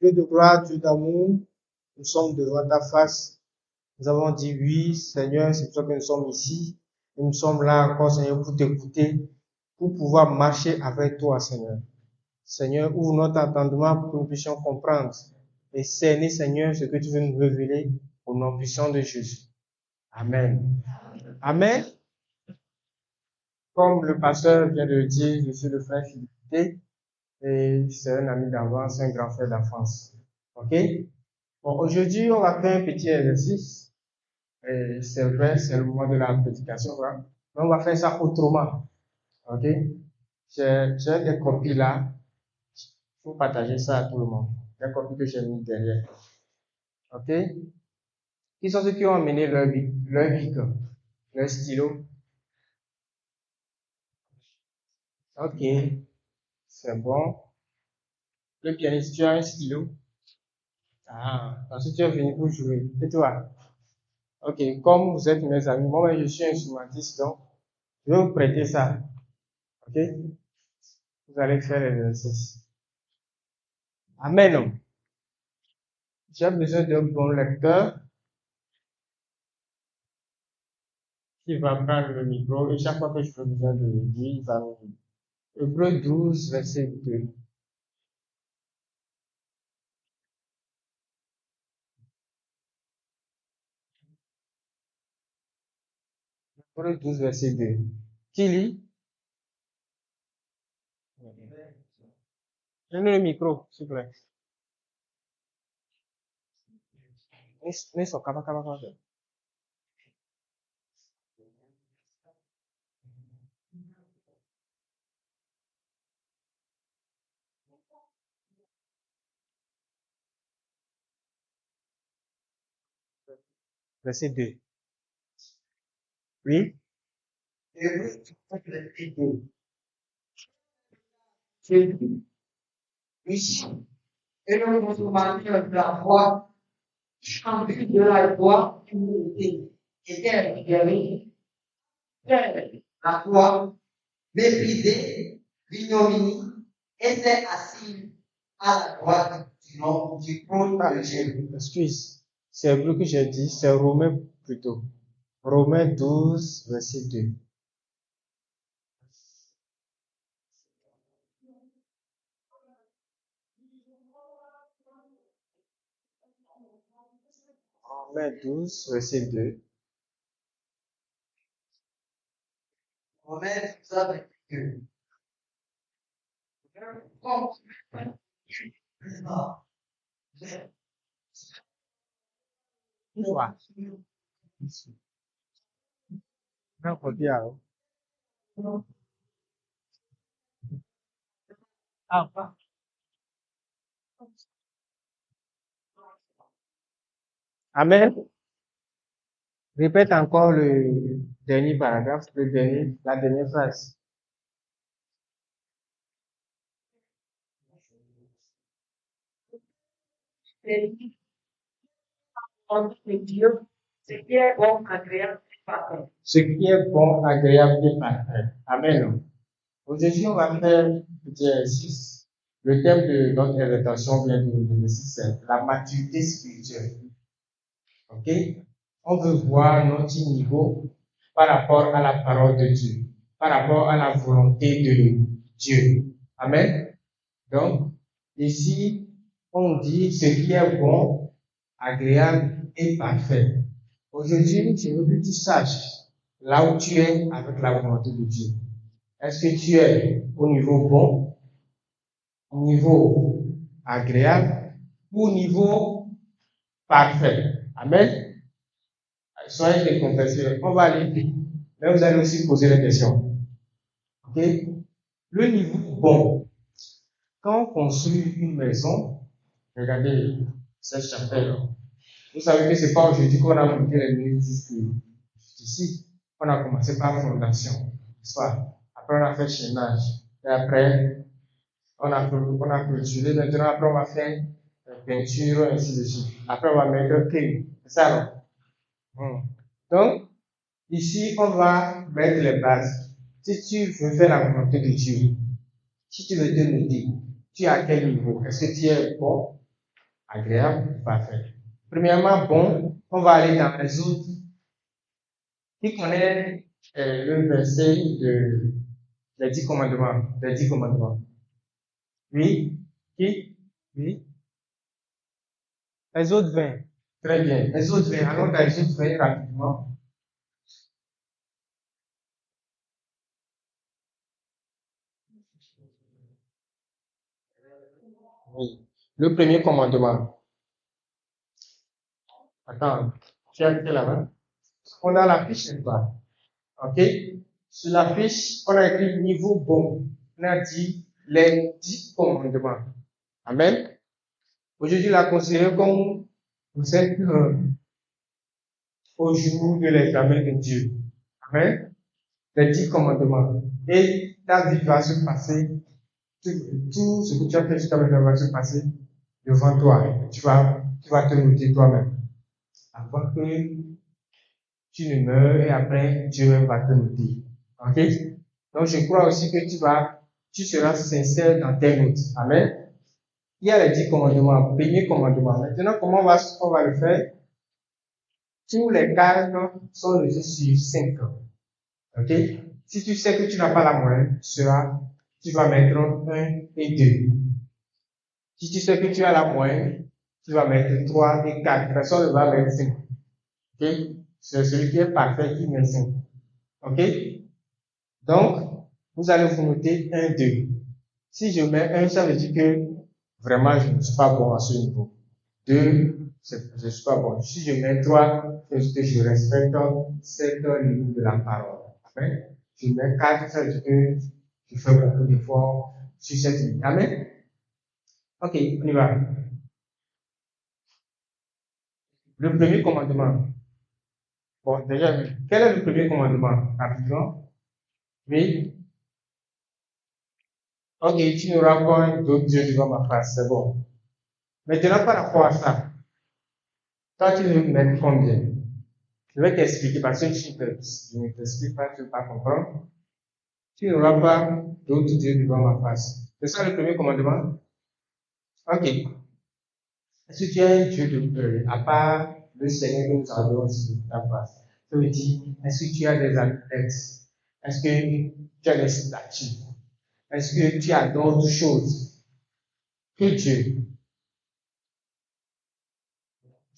Dieu de gloire, Dieu d'amour, nous sommes devant ta face. Nous avons dit oui, Seigneur, c'est pour ça que nous sommes ici. Et nous sommes là encore, Seigneur, pour t'écouter, pour pouvoir marcher avec toi, Seigneur. Seigneur, ouvre notre entendement pour que nous puissions comprendre et cerner, Seigneur, ce que tu veux nous révéler au nom puissant de Jésus. Amen. Amen. Comme le pasteur vient de le dire, je suis le frère Philippe et c'est un ami d'avance, un grand frère d'enfance. Ok? Bon, aujourd'hui, on va faire un petit exercice. Et c'est vrai, c'est le moment de la prédication, voilà. Mais on va faire ça autrement. Ok? J'ai des copies là. Il faut partager ça à tout le monde. Des copies que j'ai mis derrière. Ok? Qui sont ceux qui ont amené leur bic, leur stylo? Ok. C'est bon. Le pianiste, tu as un stylo? Ah, parce que tu es venu pour jouer. Et toi? Ok, comme vous êtes mes amis, moi je suis instrumentiste, donc je vais vous prêter ça. Ok? Vous allez faire l'exercice. Amen. J'ai besoin d'un bon lecteur qui va prendre le micro et chaque fois que je fais besoin de le dire, il va me dire. Hébreux 12, verset 2. Hébreux 12, verset 2. Qui lit? Donnez le micro, s'il vous plaît. Verset 2. Oui? Hébreux 12, verset 2. Oui. Et le consommateur de la foi, en vue de la foi, était libéré, la foi, méprisé, l'ignominie, était assis à la droite du nom du trône de Dieu. Excuse, c'est Hébreu que j'ai dit, c'est Romains plutôt. Romains 12, verset 2. Romains 12, verset 2. Romains 12, verset 2. Voilà. Non, copiare. Ah, Amen. Répète encore le dernier paragraphe, la dernière phrase. Dieu, ce qui est bon, agréable et parfait. Ce qui est bon, agréable et parfait. Amen. Aujourd'hui, on va faire un petit exercice. Le thème de notre exhortation vient de nous c'est la maturité spirituelle. Ok? On veut voir notre niveau par rapport à la parole de Dieu, par rapport à la volonté de Dieu. Amen. Donc, ici, on dit ce qui est bon, agréable et parfait. Aujourd'hui, je veux que tu saches là où tu es avec la volonté de Dieu. Est-ce que tu es au niveau bon, au niveau agréable ou au niveau parfait? Amen. Soyez des confesseurs. On va aller vite. Mais vous allez aussi poser des questions. Ok? Le niveau bon. Quand on construit une maison, regardez cette chapelle. Vous savez que c'est pas aujourd'hui qu'on a monté les murs jusqu'ici. On a commencé par fondation. N'est-ce pas? Après, on a fait chaînage. Et après, on a clôturé. Maintenant, après, on va faire peinture, ainsi de suite. Après, on va mettre clé. C'est ça, non? Donc, ici, on va mettre les bases. Si tu veux faire la volonté de Dieu, si tu veux te noter, tu es à quel niveau? Est-ce que tu es bon? agréable, parfait. Premièrement, bon, on va aller dans les autres. Qui connaît le verset des 10 commandements? Les 10 commandements. Oui? Qui? Oui? Les autres 20. Très bien. Les autres 20. Allons dans les autres 20 rapidement. Oui. Le premier commandement. Attends, tu as été là-bas? On a la fiche, n'est-ce pas? OK? Sur la fiche, on a écrit niveau bon. On a dit les 10 commandements. Amen. Aujourd'hui, la considéré comme vous êtes au jour de l'examen de Dieu. Amen. Les 10 commandements. Et ta vie va se passer, tout ce que tu as fait jusqu'à maintenant va se passer devant toi. Tu vas te noter toi-même. Avant que tu ne meurs et après, Dieu va te noter. Ok? Donc, je crois aussi que tu seras sincère dans tes notes. Amen. Il y a les 10 commandements, premier commandement. Maintenant, comment on va le faire? Tous les cadres sont réussis sur 5. Ok? Si tu sais que tu n'as pas la moyenne, tu vas mettre 1 et 2. Si tu sais que tu as la moyenne, tu vas mettre 3 et 4. Personne ne va mettre 5. Ok? C'est celui qui est parfait qui met 5. Ok? Donc, vous allez vous noter 1, 2. Si je mets 1, ça veut dire que vraiment je ne suis pas bon à ce niveau. 2, je ne suis pas bon. Si je mets 3, ça veut dire que je respecte cette limite de la parole. Amen. Je mets 4, ça veut dire que je fais beaucoup d'efforts sur cette limite. Amen. Ok, on y va. Le premier commandement. Bon, déjà, quel est le premier commandement? Rapidement. Oui. Ok, tu n'auras pas d'autres dieux devant ma face, c'est bon. Maintenant, par rapport à ça, toi, tu veux mettre combien? Je vais t'expliquer parce que je ne t'explique pas, tu ne vas pas comprendre. Tu n'auras pas d'autres dieux devant ma face. C'est ça le premier commandement? Ok. Est-ce que tu as un Dieu à part le Seigneur que nous adorons sur ta face? Ça veut dire, est-ce que tu as des amulettes? Est-ce que tu as des statues? Est-ce que tu as d'autres choses que Dieu?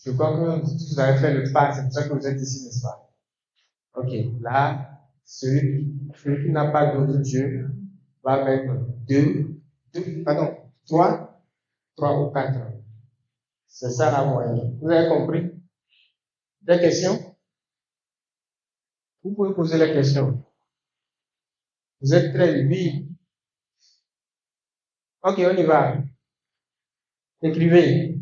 Je crois que vous avez fait le pas, c'est pour ça que vous êtes ici, n'est-ce pas? Ok, là, celui qui n'a pas d'autre Dieu va mettre trois ou quatre. C'est ça la moyenne. Vous avez compris? Des questions? Vous pouvez poser les questions. Vous êtes très libre. Ok, on y va. Écrivez.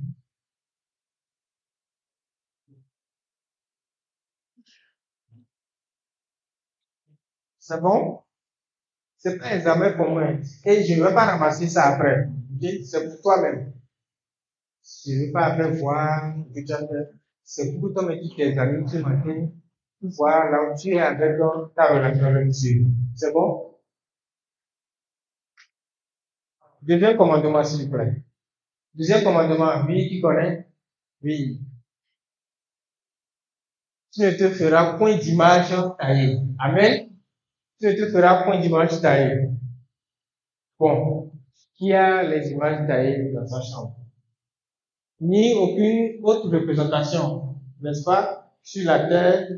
C'est bon? C'est pas un examen commun. Et je ne vais pas ramasser ça après. Okay? C'est pour toi-même. Je ne vais pas après voir que tu as fait. C'est pour toi qui t'examines ce matin. Pour voir là où tu es avec ta relation avec Dieu. C'est bon? Deuxième commandement, s'il vous plaît. Deuxième commandement, oui, qui connaît? Oui. Tu ne te feras point d'image taillée. Amen. Tu ne te feras point d'image taillée. Bon. Qui a les images taillées dans sa chambre? Ni aucune autre représentation, n'est-ce pas? Sur la terre,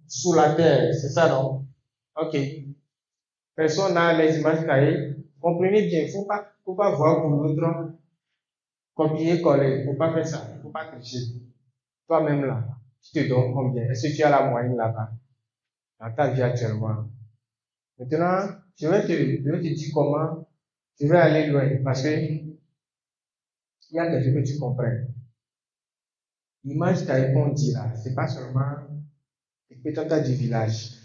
sous la terre, c'est ça, non? Ok. Personne n'a les images taillées. Comprenez bien, faut pas voir pour l'autre copier-coller. Faut pas faire ça. Faut pas tricher. Toi-même là, tu te donnes combien? Est-ce que tu as la moyenne là-bas? Dans ta vie actuellement. Maintenant, je vais te dire comment je vais aller loin parce que il y a quelque chose que tu comprends. L'image taillée qu'on dit là, c'est pas seulement peut-être du village.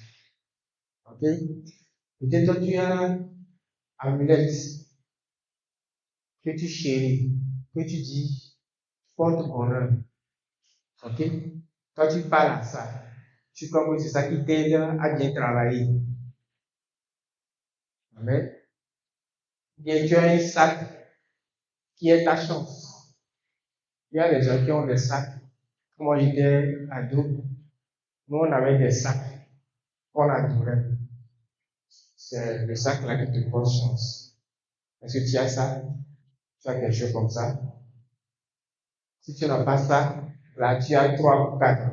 Ok? Peut-être tu as amulette que tu chéris, que tu dis porte bonheur. Ok? Quand tu parles à ça, tu crois que c'est ça qui t'aide à bien travailler. Amen. Bien, tu as un sac qui est ta chance. Il y a des gens qui ont des sacs. Moi, j'étais ado. Nous, on avait des sacs qu'on adorait. C'est le sac là qui te porte chance. Est-ce que tu as ça? Tu as quelque chose comme ça? Si tu n'as pas ça, là, tu as 3 ou 4.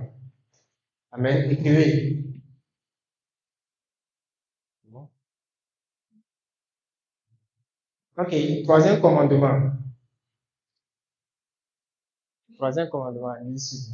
Amen. Écrivez. Bon. Ok, troisième commandement. Troisième commandement, ici.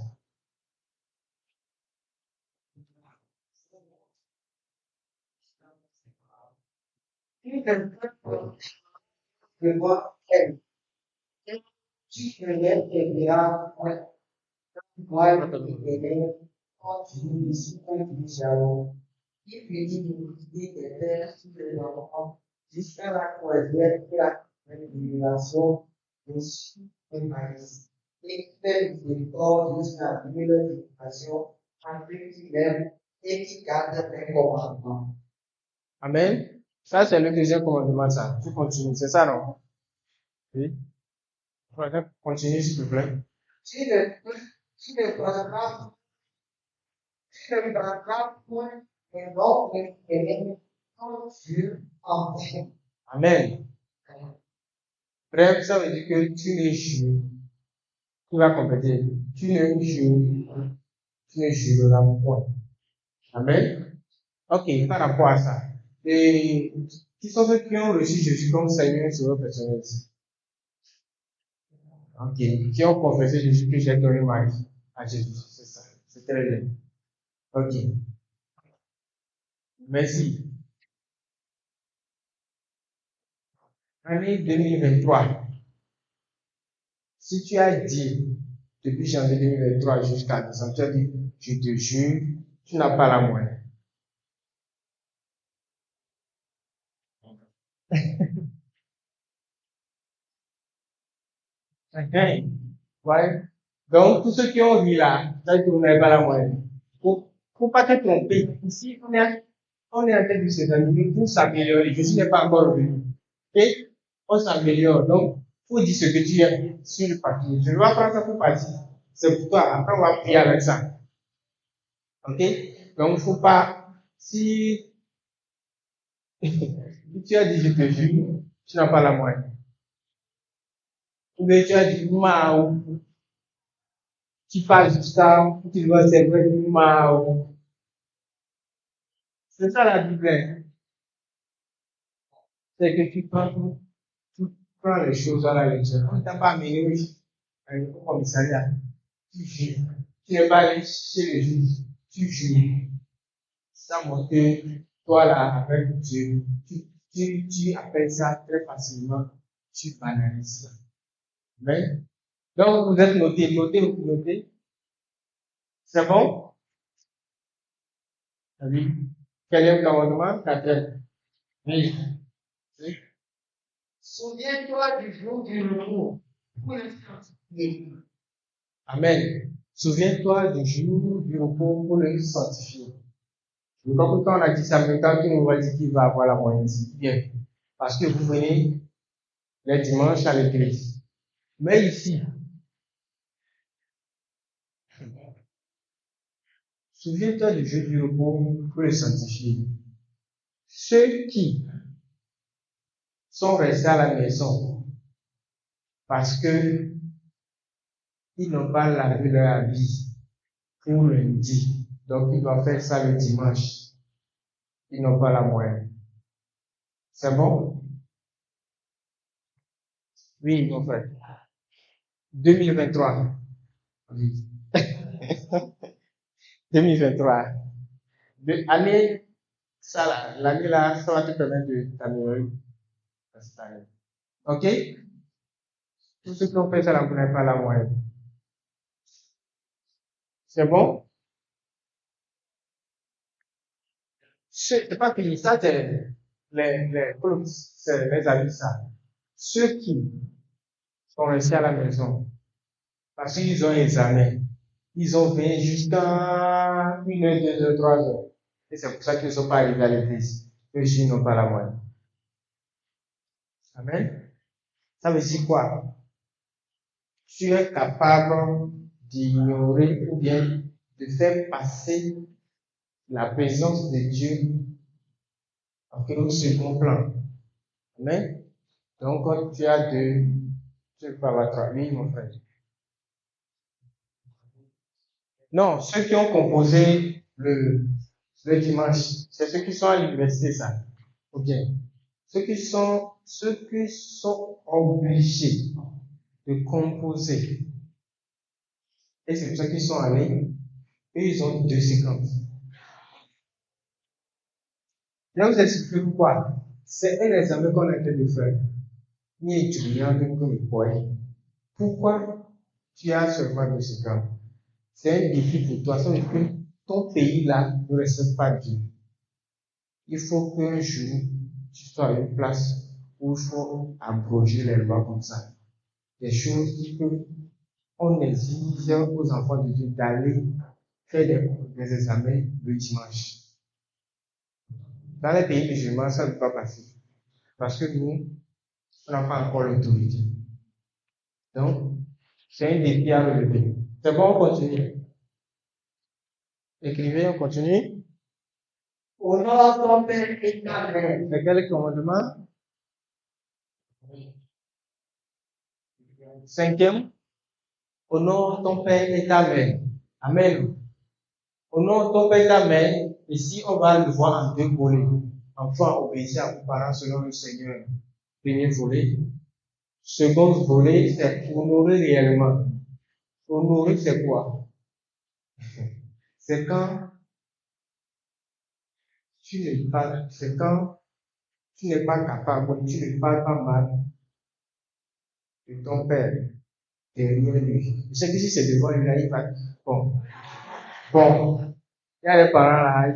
Jusqu'à la cohésion et la rémunération de et maïs. Et fait miséricorde jusqu'à l'éducation, afin qu'il aime et qu'il garde les commandements. Amen. Ça, c'est le deuxième commandement, ça. Tu continues, c'est ça, non? Oui. Continue, s'il te plaît. Si le paragraphe, point est non référé comme Dieu en fait. Amen. Bref, ça veut dire que tu ne jures. Tu vas compléter. Tu ne jureras point. Amen. Ok, par rapport à ça. Et qui sont ceux qui ont reçu Jésus comme Seigneur et Sauveur personnel ici? Ok, qui ont confessé Jésus que j'ai donné ma vie à Jésus. C'est ça. C'est très bien. Ok. Merci. Année 2023. Si tu as dit, depuis janvier 2023 jusqu'à décembre, tu as dit, je te jure, tu n'as pas la moyenne. Okay. Ouais. Donc, tous ceux qui ont vu là, ça vous n'avez pas la moyenne. Faut pas te tromper. Ici, on est en train de s'examiner pour s'améliorer. Jésus n'est pas encore revenu. Et on s'améliore. Donc, faut dire ce que tu es sur le papier. Je ne vais pas prendre ça pour partir. C'est pour toi. Après, on va prier avec ça. Ok? Donc, faut pas, si tu as dit je te jure, tu n'as pas la moyenne. Ou bien tu as dit maou, tu parles jusqu'à, tu dois c'est vrai, maou. C'est ça la Bible. C'est que tu prends les choses à la légère. On ne t'a pas amené au commissariat. Tu jures. Tu n'es pas allé chez le juge. Tu jures. Ça montre que toi là, avec Dieu, tu appelles ça très facilement. Tu banalises ça. Mais, donc vous êtes notez. C'est bon? Oui. Quel est le commandement? 4. Oui. Souviens-toi du jour du repos pour le sanctifier. Amen. Souviens-toi du jour du repos pour le sanctifier. Donc, comme quand on a dit ça, maintenant tout le monde va dire qu'il va avoir la moyenne. Bien. Parce que vous venez les dimanches à l'église. Mais ici, souviens-toi du jour du repos pour le sanctifier. Ceux qui sont restés à la maison parce que ils n'ont pas lavé leur habit pour lundi. Donc, ils doivent faire ça le dimanche. Ils n'ont pas la moyenne. C'est bon? Oui, mon frère. 2023. Oui. 2023. Année, ça là, l'année là, ça va te permettre de t'améliorer cette année. Ok? Tous ceux qui ont fait ça là, vous n'avez pas la moyenne. C'est bon? C'est pas fini. Ça, c'est les amis, ça. Ceux qui sont restés à la maison, parce qu'ils ont un examen, ils ont fait jusqu'à 1 heure, 2 heures, 3 heures. Et c'est pour ça qu'ils ne sont pas arrivés à l'église. Eux, ils n'ont pas la moyenne. Amen. Ça veut dire quoi? tu es capable d'ignorer ou bien de faire passer la présence de Dieu au second plan. Amen. Donc, tu as deux, tu peux avoir trois. Oui, mon frère. Non, ceux qui ont composé le dimanche, c'est ceux qui sont à l'université, ça. Ok. Ceux qui sont obligés de composer. Et c'est ceux qui sont allés. Et ils ont 2,50. Je vais vous expliquer pourquoi. C'est un examen qu'on a fait de faire. Ni étudiant comme le poids. Pourquoi tu as seulement 2,50? C'est un défi pour toi. Ça veut dire que ton pays-là ne respecte pas Dieu. Il faut qu'un jour, tu sois à une place où il faut abroger les lois comme ça. Des choses qu'on exige aux enfants de Dieu d'aller faire des examens le dimanche. Dans les pays musulmans, ça ne peut pas passer. Parce que nous, on n'a pas encore l'autorité. Donc, c'est un défi à relever. C'est bon, on continue. Écrivez, on continue. Honore ton père et ta mère. C'est quel commandement? Cinquième. Honore ton père et ta mère. Amen. Honore ton père et ta mère. Ici, on va le voir en deux volets. Enfin, obéissez à vos parents selon le Seigneur. Premier volet. Second volet, c'est honorer réellement. Honorer, c'est quoi? C'est quand c'est quand tu n'es pas capable, tu ne parles pas mal de ton père derrière lui. Je sais que si c'est devant lui, là, il va. Bon, il y a les parents là,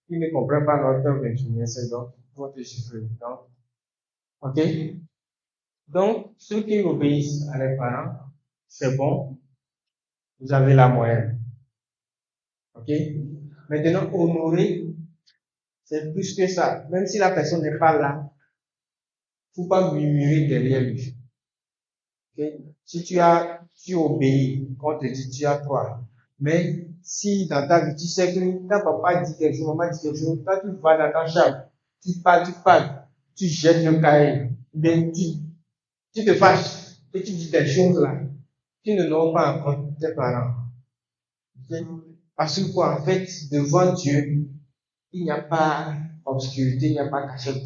ils ne comprennent pas notre ingénieur, c'est donc, ils vont te chiffrer. Donc, ok? Donc, ceux qui obéissent à leurs parents, c'est bon, vous avez la moyenne. Ok? Maintenant, honorer, c'est plus que ça. Même si la personne n'est pas là, il ne faut pas murmurer derrière lui. Okay? Si tu obéis, on te dit tu as trois. Mais si dans ta vie, tu sais que ta papa dit quelque chose, maman dit quelque chose, toi tu vas dans ta chambre, tu parles, tu jettes le cahier, bien tu te fâches et tu dis des choses là, tu ne nommes pas en compte tes parents. Okay? Parce que quoi, en fait, devant Dieu, il n'y a pas obscurité, il n'y a pas cachette.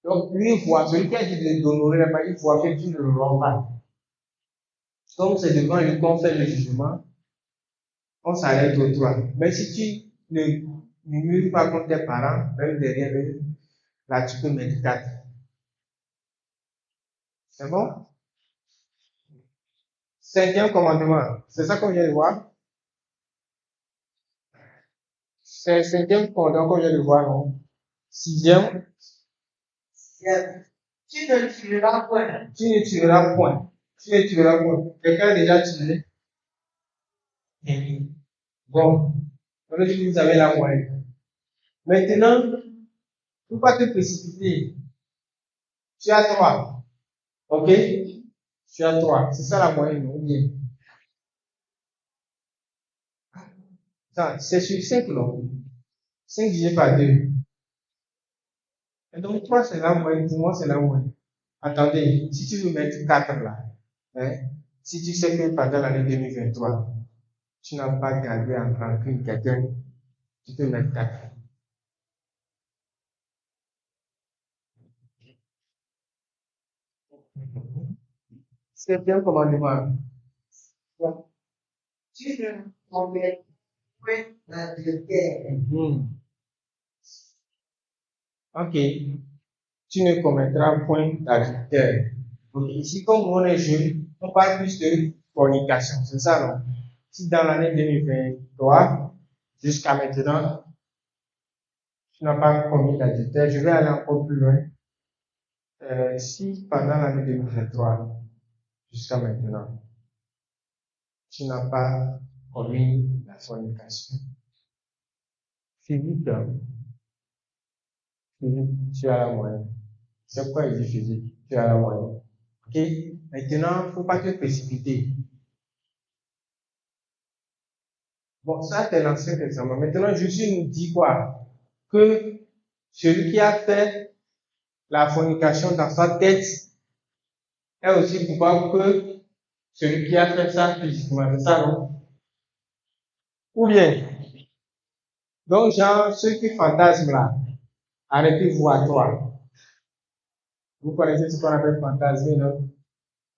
Donc, lui, il voit, celui qui a dit d'honorer la il voit que tu ne le rends pas. Comme c'est devant lui qu'on fait le jugement, on s'arrête au trois. Mais si tu ne murmures pas contre tes parents, même derrière eux, là, tu peux mettre 4. C'est bon? Cinquième commandement. C'est ça qu'on vient de voir? C'est le cinquième commandement qu'on vient de voir, non? Sixième. Tu ne tueras point. Tu ne tueras point. Tu ne tueras point. Quelqu'un a déjà tué? Bon. On dit que vous avez la moyenne. Maintenant, il ne faut pas te précipiter. Tu as 3. Ok? Tu as 3. C'est ça la moyenne, ou bien? C'est sur 5, non? 5 divisé par 2. Et donc 3, c'est la moyenne. Pour moi, c'est la moyenne. Attendez, si tu veux mettre 4 là, hein, si tu sais que pendant l'année 2023, tu n'as pas gardé en rancune quelqu'un, tu peux mettre 4. C'est bien commandement. Tu ne commets point d'adultère. Ok. Tu ne commettras point d'adultère. Donc ici, comme on est jeune, on parle plus de fornication, c'est ça, non? Si dans l'année 2023, jusqu'à maintenant, tu n'as pas commis d'adultère, je vais aller encore plus loin. Si pendant l'année 2023, jusqu'à maintenant, tu n'as pas commis la fornication, Philippe, tu as la moyenne. C'est pourquoi il dit physique, tu as la moyenne. Ok? Maintenant, il ne faut pas te précipiter. Bon, ça, c'est l'Ancien Testament. Maintenant, Jésus nous dit quoi? Que celui qui a fait la fornication dans sa tête est aussi coupable que celui qui a fait ça physiquement. C'est ça, non? Ou bien, donc, genre, ceux qui fantasment là, arrêtez-vous à toi. Vous connaissez ce qu'on appelle fantasmer, non?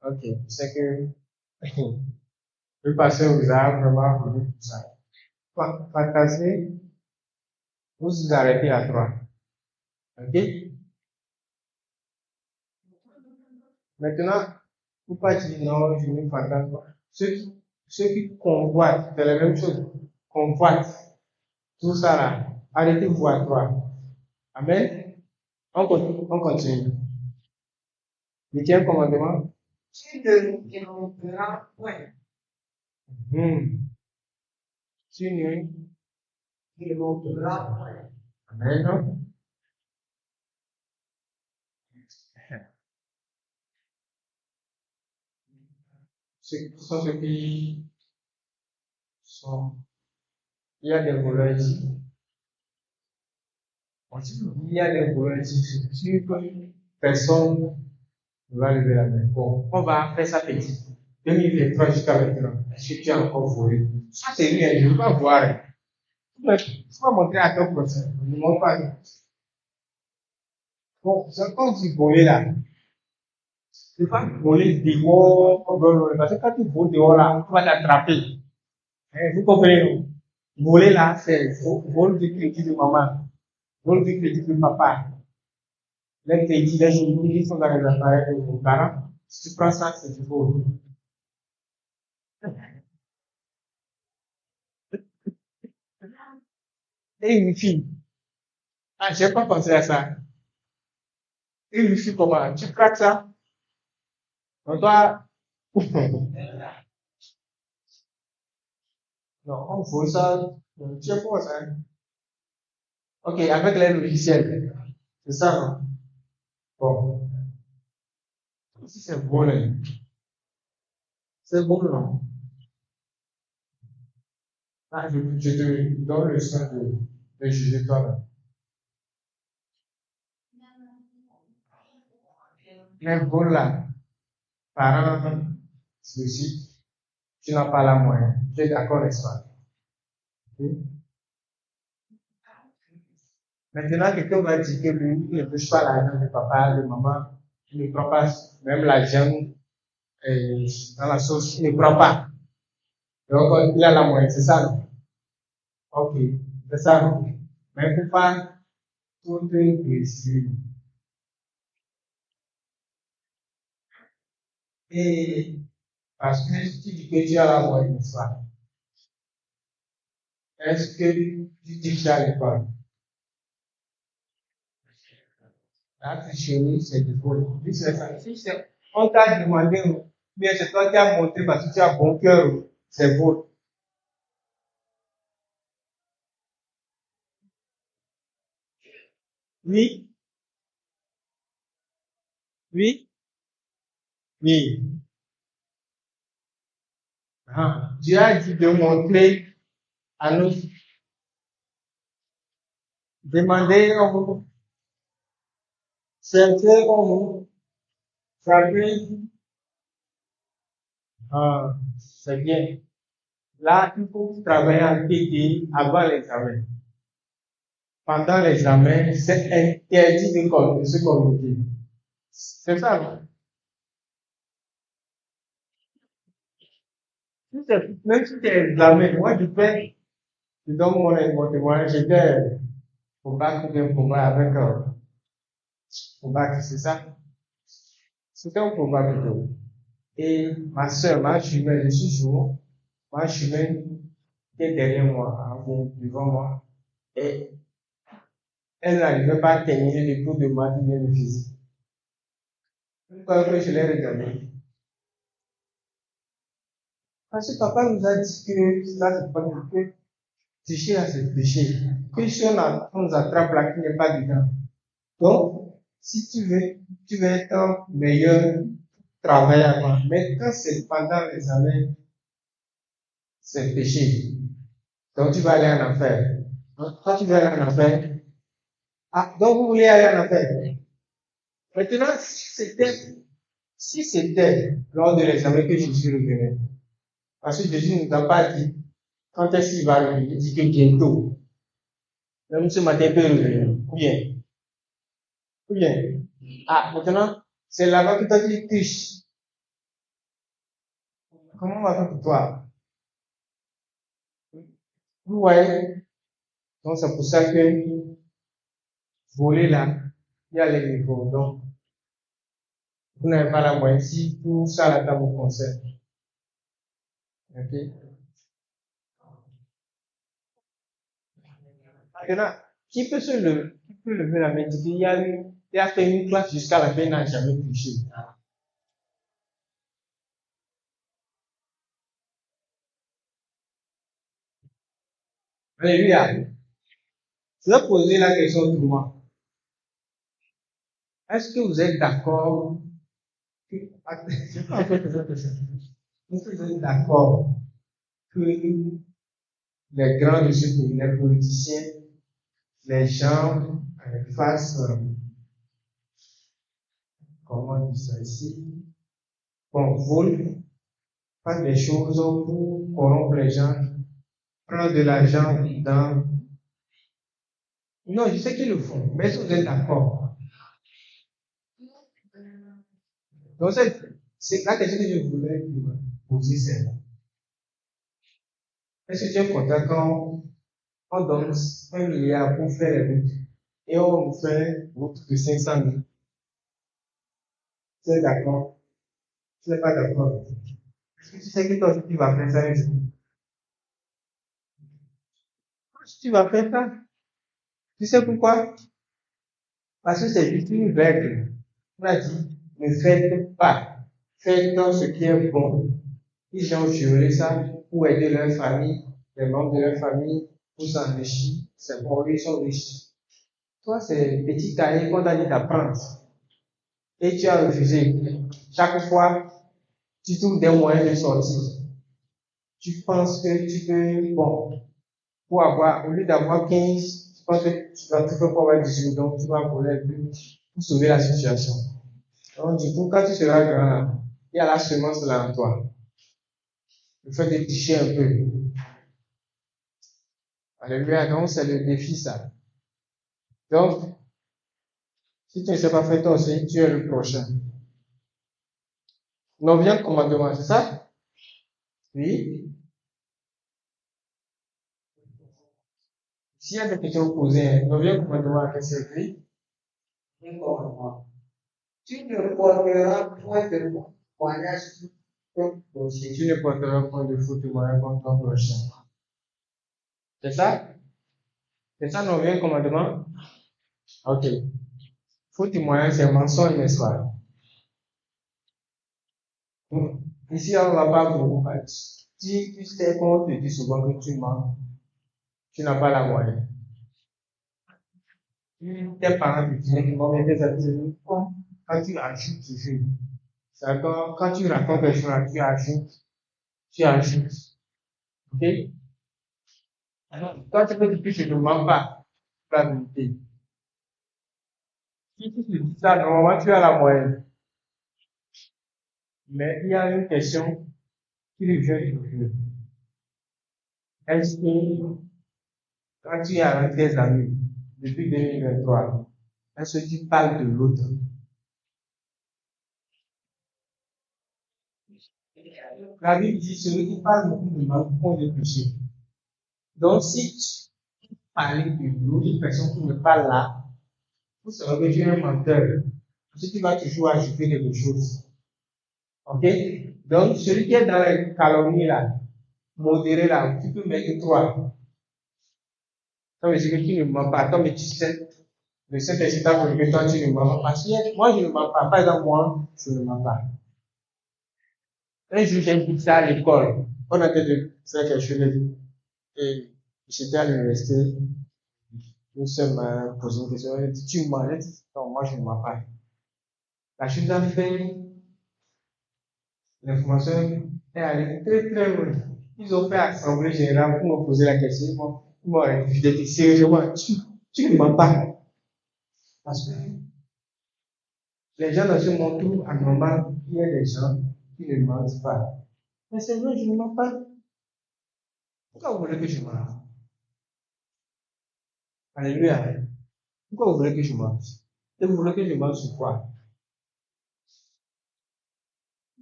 Ok, c'est que le pasteur vous a vraiment voulu tout ça. Fantasmer, vous vous arrêtez à toi. Ok? Maintenant, faut pas dire non, je ne fantasme pas. Ceux qui convoitent, c'est la même chose. Convoitent, tout ça là. Arrêtez-vous à toi. Amen. On continue. Huitième commandement. Tu ne tromperas point. Tu ne tromperas point. Amen. Ceux qui sont ceux qui sont. Il y a des voleurs ici. Il y a des voleurs ici. C'est sûr que personne ne va lever la main. Bon, on va faire ça petit. 2023 jusqu'à maintenant. Est-ce que tu as encore volé? Ça, c'est rien. Je ne veux pas voir. Tu vas montrer à ton prochain. Ne montre pas. Bon, c'est quand tu voler là. C'est pas voler dehors, parce que quand tu voles dehors là, tu vas t'attraper. Vous comprenez, non? Voler là, c'est vol du crédit de maman, vol du crédit de papa. Les crédits, les journaux sont dans les appareils de vos parents. Si tu prends ça, c'est du vol. Et une fille. Ah, j'ai pas pensé à ça. Et une fille, comment? Tu craques ça? On doit. Non, on vole ça. Tu sais quoi ça? Ok, avec les logiciels. C'est ça, non? Bon. Si c'est volé, c'est bon, non? Ah, je te donne le soin de juger toi-même. Mais voilà, parents, ceci, tu n'as pas la moyenne. Tu es d'accord, n'est-ce pas? Ok? Maintenant, quelqu'un va dire que lui, il ne touche pas l'argent de papa, de maman, il ne prend pas même l'argent dans la sauce, il ne prend pas. Donc, il a la moyenne, c'est ça, non? Ok, c'est ça, non? Mais il ne faut pas tout blessure. Et parce que si tu dis que tu as la moyenne, n'est-ce pas? Est-ce que tu dis que tu as l'école? La tricherie, c'est du vol. Si on t'a demandé, bien c'est toi qui as montré parce que tu as bon cœur, c'est vol. Oui, oui, oui. Ah, Dieu a dit de montrer à nous, demander à vous, chercher à vous, savoir, c'est bien. Là, il faut travailler en TD avant l'examen. Pendant l'examen, c'est interdit de se communiquer. C'est ça, non? Même si c'est l'examen, moi je donne mon témoignage, j'étais au bac ou bien au bac avec au bac, c'est ça? C'était au bac plutôt. Et ma soeur, ma jumelle, je suis jour, ma jumelle était derrière moi, devant moi, et elle n'arrivait pas à terminer le cours de maths ou bien de physique. Pourquoi que je l'ai regardé? Parce que papa nous a dit que cela c'est pas que tricher là c'est péché. Que si on nous attrape là qui n'est pas dedans. Donc, si tu veux être meilleur, travailler avant. Mais quand c'est pendant l'examen, c'est péché. Donc tu vas aller en enfer. Quand tu vas aller en enfer, donc vous voulez aller en enfer. Maintenant, si c'était lors de l'examen que Jésus revenait, parce que Jésus ne nous a pas dit quand est-ce qu'il va revenir, il dit que bientôt. Même ce matin, il peut revenir. Ou bien. Ou bien. Maintenant, c'est là-bas que toi tu triches. Comment on va faire pour toi? Vous voyez? Donc c'est pour ça que voler là, il y a les niveaux. Donc, vous n'avez pas la moyenne. Si tout ça là, vous concerne. Ok? Maintenant, qui peut lever la main et dire, il a fait une classe jusqu'à la fin, il n'a jamais touché. Alléluia. Je vais poser la question autrement. Est-ce que vous êtes d'accord que, est-ce que vous êtes d'accord que les grands de ce pays, les politiciens, les gens fassent, comment on dit ça ici, qu'on vole, fassent des choses pour corrompre les gens, prendre de l'argent dans... Non, je sais qu'ils le font, mais est-ce que vous êtes d'accord? Donc, c'est la question que je voulais vous poser, c'est est-ce que tu es content quand on donne 1 milliard pour faire les routes et on nous fait une route de 500 000? Tu es d'accord? Tu n'es pas d'accord? Est-ce que tu sais que toi aussi tu vas faire ça un jour? Tu vas faire ça. Tu sais pourquoi? Parce que c'est juste une règle. On a dit, ne faites pas. Faites ce qui est bon. Ils ont juré ça pour aider leur famille, les membres de leur famille, pour s'enrichir. C'est bon, ils sont riches. Toi, c'est petit cahier qu'on t'a dit d'apprendre. Et tu as refusé. Chaque fois, tu trouves des moyens de sortir. Tu penses que tu peux, bon, au lieu d'avoir 15, tu penses que tu vas tout faire pour avoir 18, donc tu vas voler un peu pour sauver la situation. Donc, du coup, quand tu seras grand là, il y a la semence là en toi. Le fait de tricher un peu. Alléluia, donc c'est le défi ça. Donc, si tu ne sais pas faire toi aussi, tu es le prochain. Neuvième commandement, c'est ça? Oui. S'il y a des questions posées, neuvième commandement, qu'est-ce que c'est écrit? Neuvième commandement. Tu ne porteras point de témoignage contre ton prochain. Tu ne porteras point de faux témoignage contre ton prochain. C'est ça? C'est ça, neuvième commandement? Ok. Faux témoignage, c'est mensonge, n'est-ce pas? Ici, on ne va pas beaucoup parler. Si tu sais qu'on te dit souvent que tu mens, tu n'as pas la moyenne. Tes parents te disent qu'ils vont mettre ça, quand tu ajoutes toujours. C'est quand tu racontes quelque chose, tu ajoutes. Ok? Alors, toi, tu peux dire que je ne mens pas la vérité. Si tu te dis ça, normalement, tu as la moyenne. Mais il y a une question qui revient toujours. Est-ce que quand tu es avec tes amis depuis 2023, est-ce que tu parles de l'autre? La Bible dit celui qui parle beaucoup de mal point de péché. Donc, si tu parles de l'autre personne qui ne parle là, vous savez que tu es un menteur. Parce que tu vas toujours ajouter quelque chose. Ok? Donc, celui qui est dans les calomnies là, modéré là, tu peux mettre 3. Ça veut dire que tu ne mens pas. Toi, mais tu sais, le Saint-Esprit t'a prouvé que toi, tu ne mens pas. Parce que moi, je ne mens pas. Par exemple, moi, je ne mens pas. Un jour, j'ai dit ça à l'école. On a de faire quelque chose et j'étais à l'université. Une seule m'a posé une question. Elle a dit, tu mens? Elle a dit, non, moi, je ne mens pas. La chose a fait L'information est allée très très loin. Ils ont fait assemblée générale pour me poser la question. Ils m'ont réfléchi sérieusement. Tu ne mens pas. Parce que les gens dans ce monde trouvent anormal qu'il y ait des gens qui ne mentent pas. Mais c'est vrai, je ne mens pas. Pourquoi vous voulez que je mente? Alléluia. Pourquoi vous voulez que je mente? Et vous voulez que je mente sur quoi?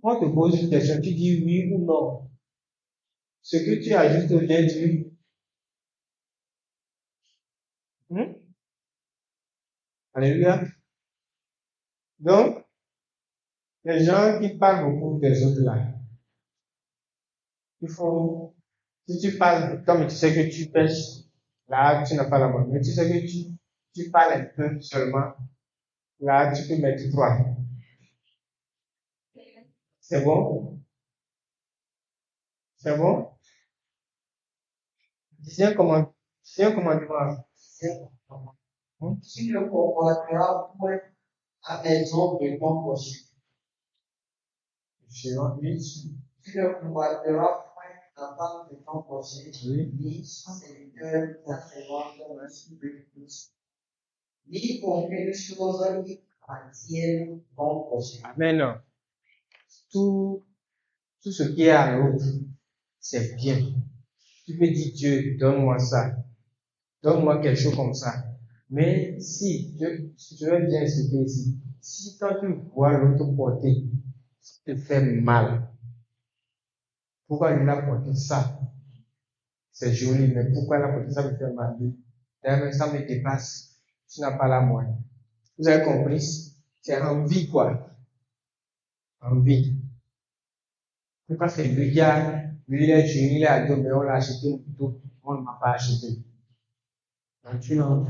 On te pose une question, tu dis oui ou non. Ce que tu as juste bien dit. Alléluia. Donc, les gens qui parlent beaucoup des autres là, il faut, si tu parles, comme tu sais que tu pêches, là, tu n'as pas la bonne. Mais tu sais que tu parles un peu seulement, là, tu peux mettre 3. C'est bon? C'est bon? C'est un commandement. C'est un commandement. Si le combattra point à exemple de ton prochain. Si le combattra point à part de ton prochain, ni son serviteur n'appréhende ainsi de plus, ni pour quelque chose qui appartienne ton prochain. Amen. Tout ce qui est à l'autre, c'est bien. Tu peux dire Dieu, donne-moi ça. Donne-moi quelque chose comme ça. Mais si je vais bien expliquer ici, si quand tu vois l'autre porter, ça te fait mal, pourquoi il a porté ça? C'est joli, mais pourquoi il a porté ça me fait mal? D'ailleurs, ça me dépasse. Tu n'as pas la moyenne. Vous avez compris? C'est envie, quoi. Envie. Pourquoi c'est lui qui a, lui il est joli, il est ado, mais on l'a acheté un couteau, on ne m'a pas acheté. Donc tu n'en,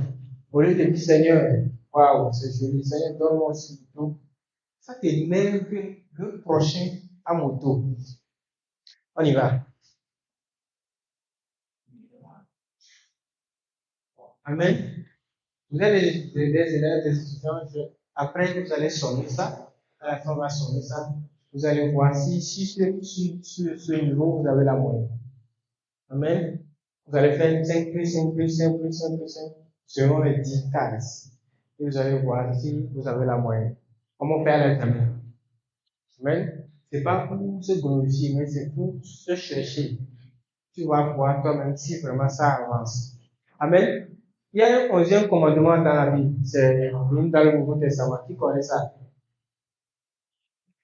au lieu de dire Seigneur, waouh, c'est joli, Seigneur, donne-moi aussi un couteau. Ça t'énerve le prochain à moto. On y va. Amen. Vous avez des élèves, des étudiants, après vous allez sonner ça, à la fin on va sonner ça, vous allez voir si sur ce niveau vous avez la moyenne. Amen. Vous allez faire 5 plus 5 plus 5 plus 5 plus 5 selon les 10 cases. Et vous allez voir si vous avez la moyenne. Comment faire l'examen? Amen. C'est pas pour se glorifier, mais c'est pour se chercher. Tu vas voir toi-même si vraiment ça avance. Amen. Il y a un 11e commandement dans la Bible. C'est dans le Nouveau Testament. Qui connaît ça?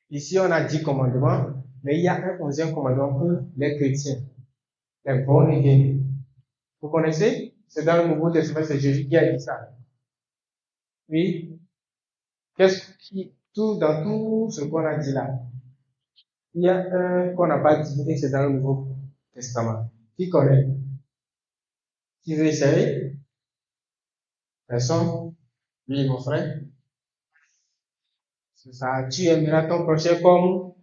Ici, on a 10 commandements, mais il y a un 11e commandement pour les chrétiens. Les born again. Vous connaissez? C'est dans le Nouveau Testament, c'est Jésus qui a dit ça. Oui. Dans tout ce qu'on a dit là, il y a un qu'on n'a pas dit et c'est dans le Nouveau Testament. Qui connaît? Qui veut essayer? Personne? Oui, mon frère. C'est ça. Tu aimeras ton prochain comme?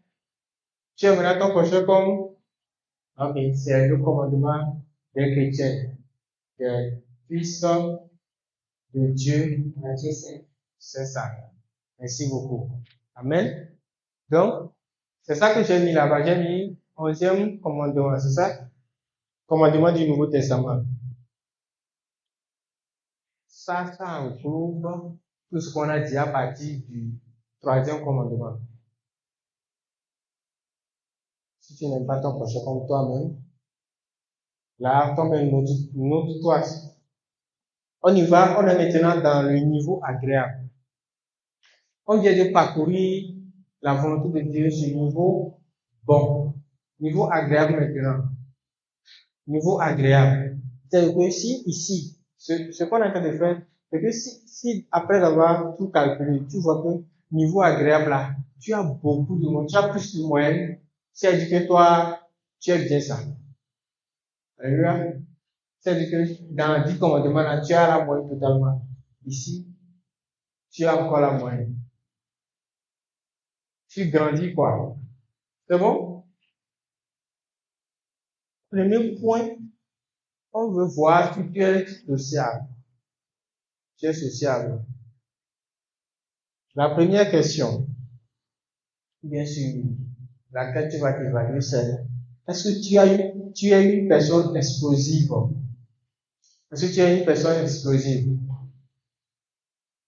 Tu aimeras ton prochain comme? Ok, c'est le commandement des chrétiens. Des fils de Dieu. C'est ça. Merci beaucoup. Amen. Donc, c'est ça que j'ai mis là-bas. J'ai mis 11e commandement, c'est ça? Commandement du Nouveau Testament. Ça regroupe tout ce qu'on a dit à partir du 3e commandement. Si tu n'aimes pas ton prochain comme toi-même, là, comme une autre toi. On y va, on est maintenant dans le niveau agréable. On vient de parcourir la volonté de Dieu sur le niveau bon. Niveau agréable maintenant. Niveau agréable. C'est que si ici, ce qu'on est en train de faire, c'est que si après avoir tout calculé, tu vois que niveau agréable là, tu as beaucoup de moyens, tu as plus de moyens, c'est-à-dire que toi, tu es bien ça. Alléluia. C'est-à-dire que dans 10 commandements là, tu as la moyenne totalement. Ici, tu as encore la moyenne. Tu grandis quoi. C'est bon? Premier point, on veut voir si tu es sociable. Tu es sociable. La première question, bien sûr, laquelle tu vas t'évaluer, c'est est-ce que tu es une personne explosive? Est-ce que tu es une personne explosive?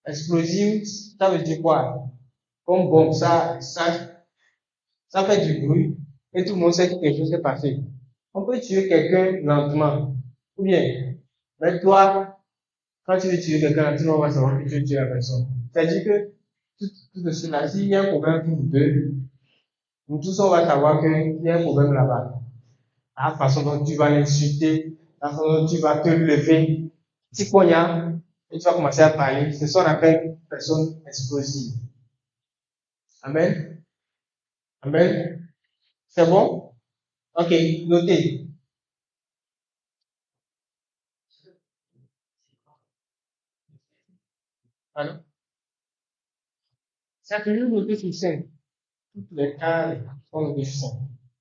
Explosive, ça veut dire quoi? Comme bon, ça fait du bruit et tout le monde sait que quelque chose s'est passé. On peut tuer quelqu'un lentement. Ou bien, mais toi, quand tu veux tuer quelqu'un lentement, on va savoir que tu veux tuer la personne. C'est-à-dire que tout de suite là, s'il y a un problème entre vous deux, nous tous on va savoir qu'il y a un problème là-bas. La façon dont tu vas l'insulter, la façon dont tu vas te lever, petit poignard, et tu vas commencer à parler. C'est ce qu'on appelle personne explosive. Amen. Amen. C'est bon? Ok, notez. Alors, ça toujours noté sur 5. Toutes les cas sont notés sur 5.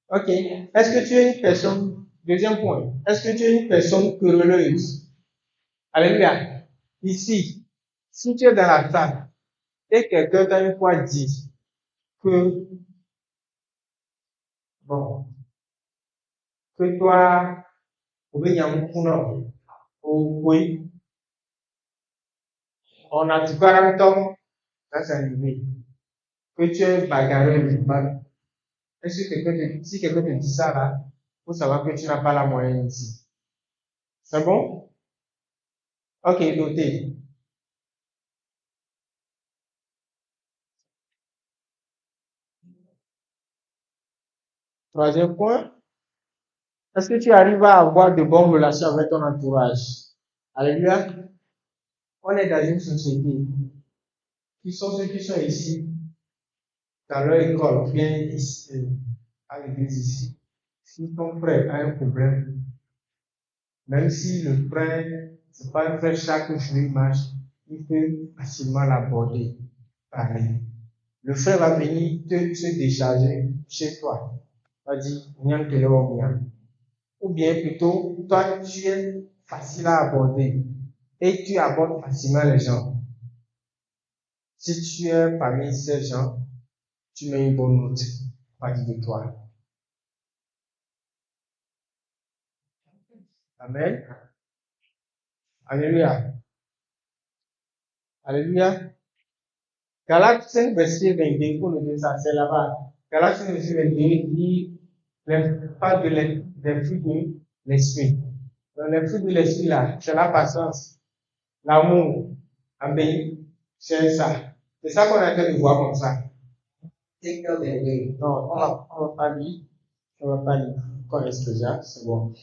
Ok. Est-ce que tu es une personne, deuxième point, est-ce que tu es une personne querelleuse? Alléluia. Ici, si tu es dans la salle et quelqu'un t'a une fois dit que, bon, que toi, oui, on a du caractère, ça c'est arrivé. Que tu es bagarreur, est-ce que si quelqu'un te dit ça là, faut savoir que tu n'as pas la moyenne ici. C'est bon? Ok, notez. Troisième point, est-ce que tu arrives à avoir de bonnes relations avec ton entourage? Alléluia. On est dans une société qui sont ceux qui sont ici, dans leur école, bien ici, à l'église ici. Si ton frère a un problème, même si le frère, c'est pas un frère chaque jour il marche, il peut facilement l'aborder, parler. Le frère va venir se décharger chez toi. Va dire, ou bien plutôt, toi, tu es facile à aborder et tu abordes facilement les gens. Si tu es parmi ces gens, tu mets une bonne note à partir de toi. Amen. Alléluia. Alléluia. Galates 5, verset 22, il faut le dire ça, c'est là-bas. Galates 5, verset 22 dit, parle des fruits de l'esprit. Donc, les fruits de l'esprit là, c'est la patience, l'amour, l'obéissance, c'est ça. C'est ça qu'on a fait de voir comme ça. Non, on va pas lire. On va pas lire. Connaissez déjà, c'est bon.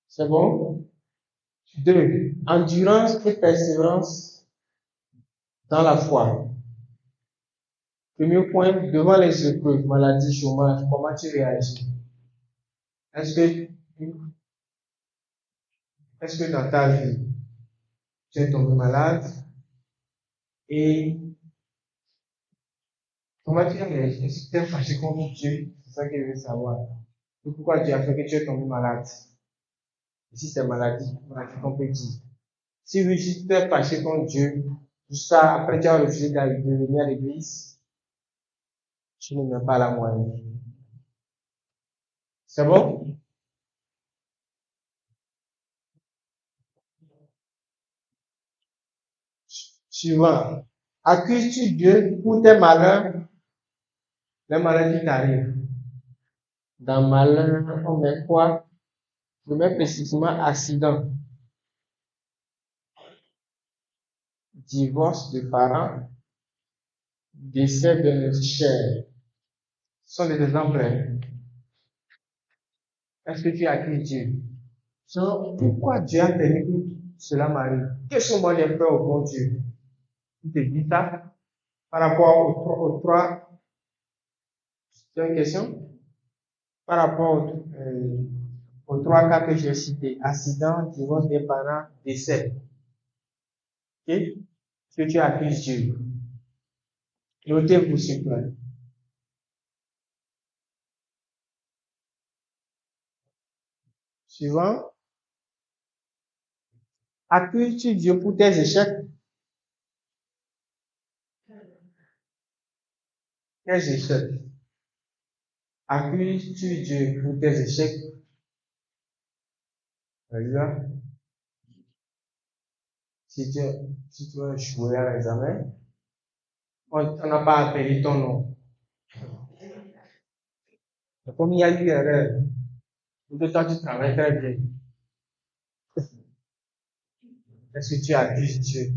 C'est bon? 2. Endurance et persévérance dans la foi. Premier point, devant les épreuves, maladie, chômage, comment tu réagis? Est-ce que, est-ce que dans ta vie, tu es tombé malade? Et comment tu as réagi? Est-ce que tu es fâché contre Dieu? C'est ça que je veux savoir. Et pourquoi Dieu a fait que tu es tombé malade? Et si c'est maladie, qu'on peut dire. Si oui, si tu es fâché contre Dieu, jusqu'à après tu as refusé de venir à l'église, tu ne mets pas la moyenne. C'est bon? Suivant. Accuses-tu Dieu pour tes malheurs, les malheurs qui t'arrivent? Dans malheur, on met quoi? Je mets précisément accident, divorce de parents, décès de chair. Ce sont des exemples. Est-ce que tu accuses Dieu? Genre, pourquoi Dieu a permis que cela m'arrive? Qu'est-ce que moi j'ai fait au bon Dieu? Il te dit ça par rapport aux trois. C'est une question? Par rapport aux trois cas que j'ai cités, accident, divorce des parents, décès. Ok? Est-ce que tu accuses Dieu? Notez-vous, s'il vous plaît. Suivant. Accuses-tu Dieu pour tes échecs? Quels échecs? Accuses-tu Dieu pour tes échecs? Alléluia. Si tu as échoué à l'examen, on n'a pas appelé ton nom. Mais comme il y a eu erreur, de toi tu travailles très bien. Est-ce que tu accuses Dieu?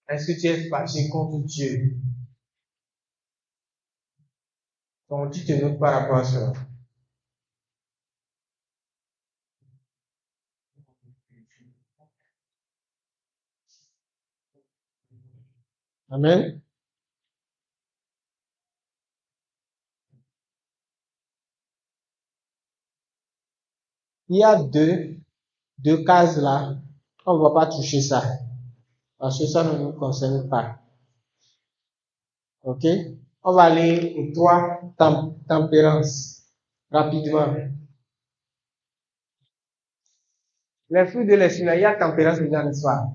Est-ce que tu es fâché contre Dieu? Donc tu te notes par rapport à cela. Amen. Il y a deux cases là. On ne va pas toucher ça. Parce que ça ne nous concerne pas. Ok? On va aller aux 3 tempérances. Rapidement. Les fruits de l'esprit, il y a tempérance dedans, n'est-ce pas?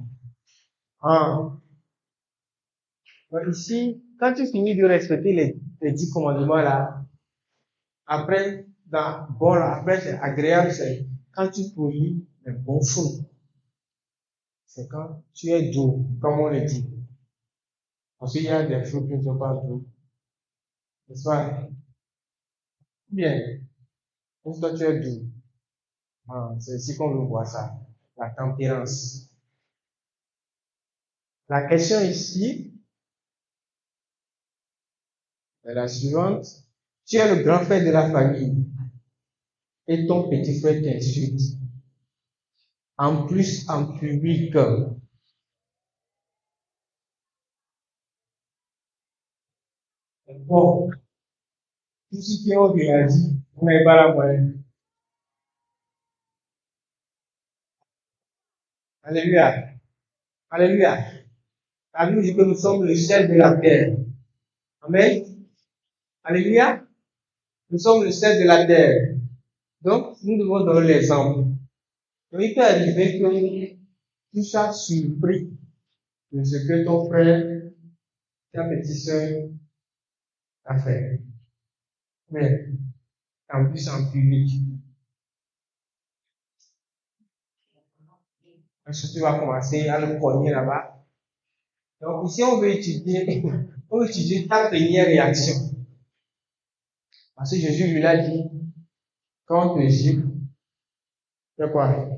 Donc ici, quand tu finis de respecter les 10 commandements là, après, après c'est agréable, c'est quand tu produis les bons fruits. C'est quand tu es doux, comme on le dit. Parce qu'il y a des fruits qui ne sont pas doux. N'est-ce pas? Bien. Pour toi, tu es doux. C'est ici qu'on veut voir ça. La tempérance. La question ici est la suivante. Tu es le grand frère de la famille et ton petit frère t'insulte. En plus, en public. Bon, tout ce qui ont réagi, on n'est pas la moyenne. Alléluia. Alléluia. La Bible dit que nous sommes le sel de la terre. Amen. Alléluia. Nous sommes le sel de la terre. Donc, nous devons donner l'exemple. Donc, il peut arriver que tu sois surpris de ce que ton frère, ta petite soeur a fait. Mais, en plus, en public. Parce que tu vas commencer à le cogner là-bas. Donc, ici, on veut étudier ta première réaction. Parce que Jésus lui a dit, quand on te gifle, c'est quoi?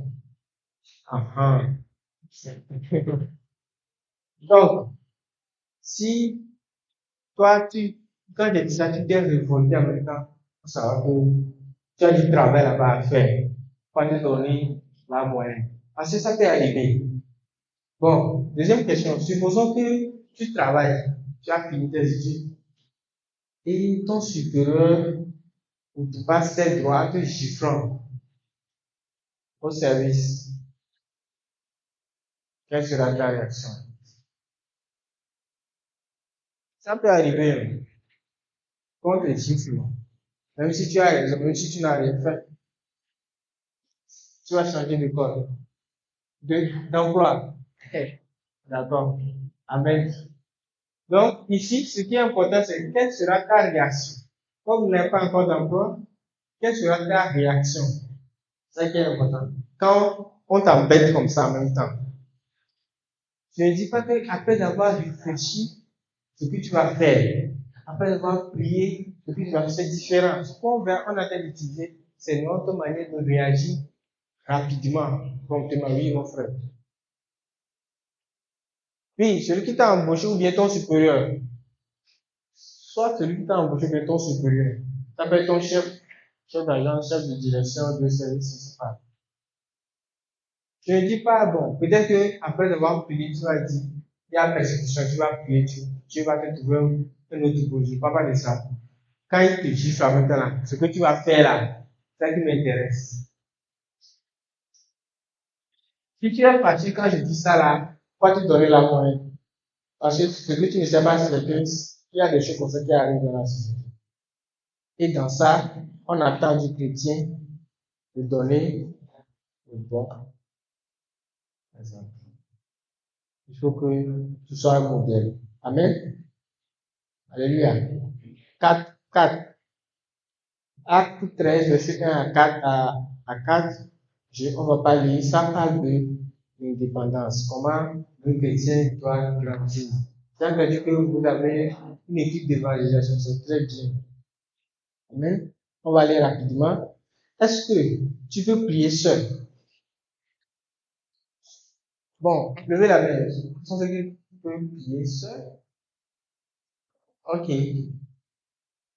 Donc, si toi, quand j'ai dit ça, tu t'es révolté en même temps, ça va que tu as du travail là-bas à faire, pas te donner la moyenne. Parce que ça peut arriver. Bon, deuxième question, supposons que tu travailles, tu as fini tes études, et ton supérieur ou tu passes tes droits te giflant au service. Quelle sera ta réaction? Ça peut arriver. Contre les gifle. Même si tu as raison, même si tu n'as rien fait, tu vas changer de corps, d'emploi. D'accord. Amen. Donc, ici, ce qui est important, c'est quelle sera ta réaction. Comme vous n'avez pas encore d'emploi, quelle sera ta réaction? C'est ça qui est important. Quand on t'embête comme ça en même temps, je ne dis pas qu'après avoir réfléchi ce que tu vas faire, après avoir prié, ce que tu vas faire, c'est différent. Ce qu'on a d'utiliser, c'est notre manière de réagir rapidement, promptement. Oui, mon frère. Oui, celui qui t'a embauché ou bien ton supérieur. Soit celui qui t'a embauché ou bien ton supérieur. Ça peut être ton chef d'agence, chef de direction, de service, je sais pas. Je ne dis pas, bon, peut-être que après avoir prié, tu vas dire, il y a persécution, tu vas prier, tu vas te trouver un autre projet, pas de ça. Quand il te gifle maintenant, ce que tu vas faire là, c'est ça qui m'intéresse. Si tu es fâché quand je dis ça là, pourquoi te donner la moyenne? Parce que ce que tu ne sais pas, c'est qu'il y a des choses comme ça qui arrivent dans la société. Et dans ça, on attend du chrétien de donner le bon exemple. Il faut que tu sois un modèle. Amen. Alléluia. 4. Acte 13, verset 1 à 4, on va pas lire, ça parle de l'indépendance. Comment le chrétien doit grandir. Ça veut dire que vous avez une équipe d'évangélisation, c'est très bien. Amen. On va aller rapidement. Est-ce que tu veux prier seul? Bon, levez la main. Est-ce que tu peux prier seul? Ok.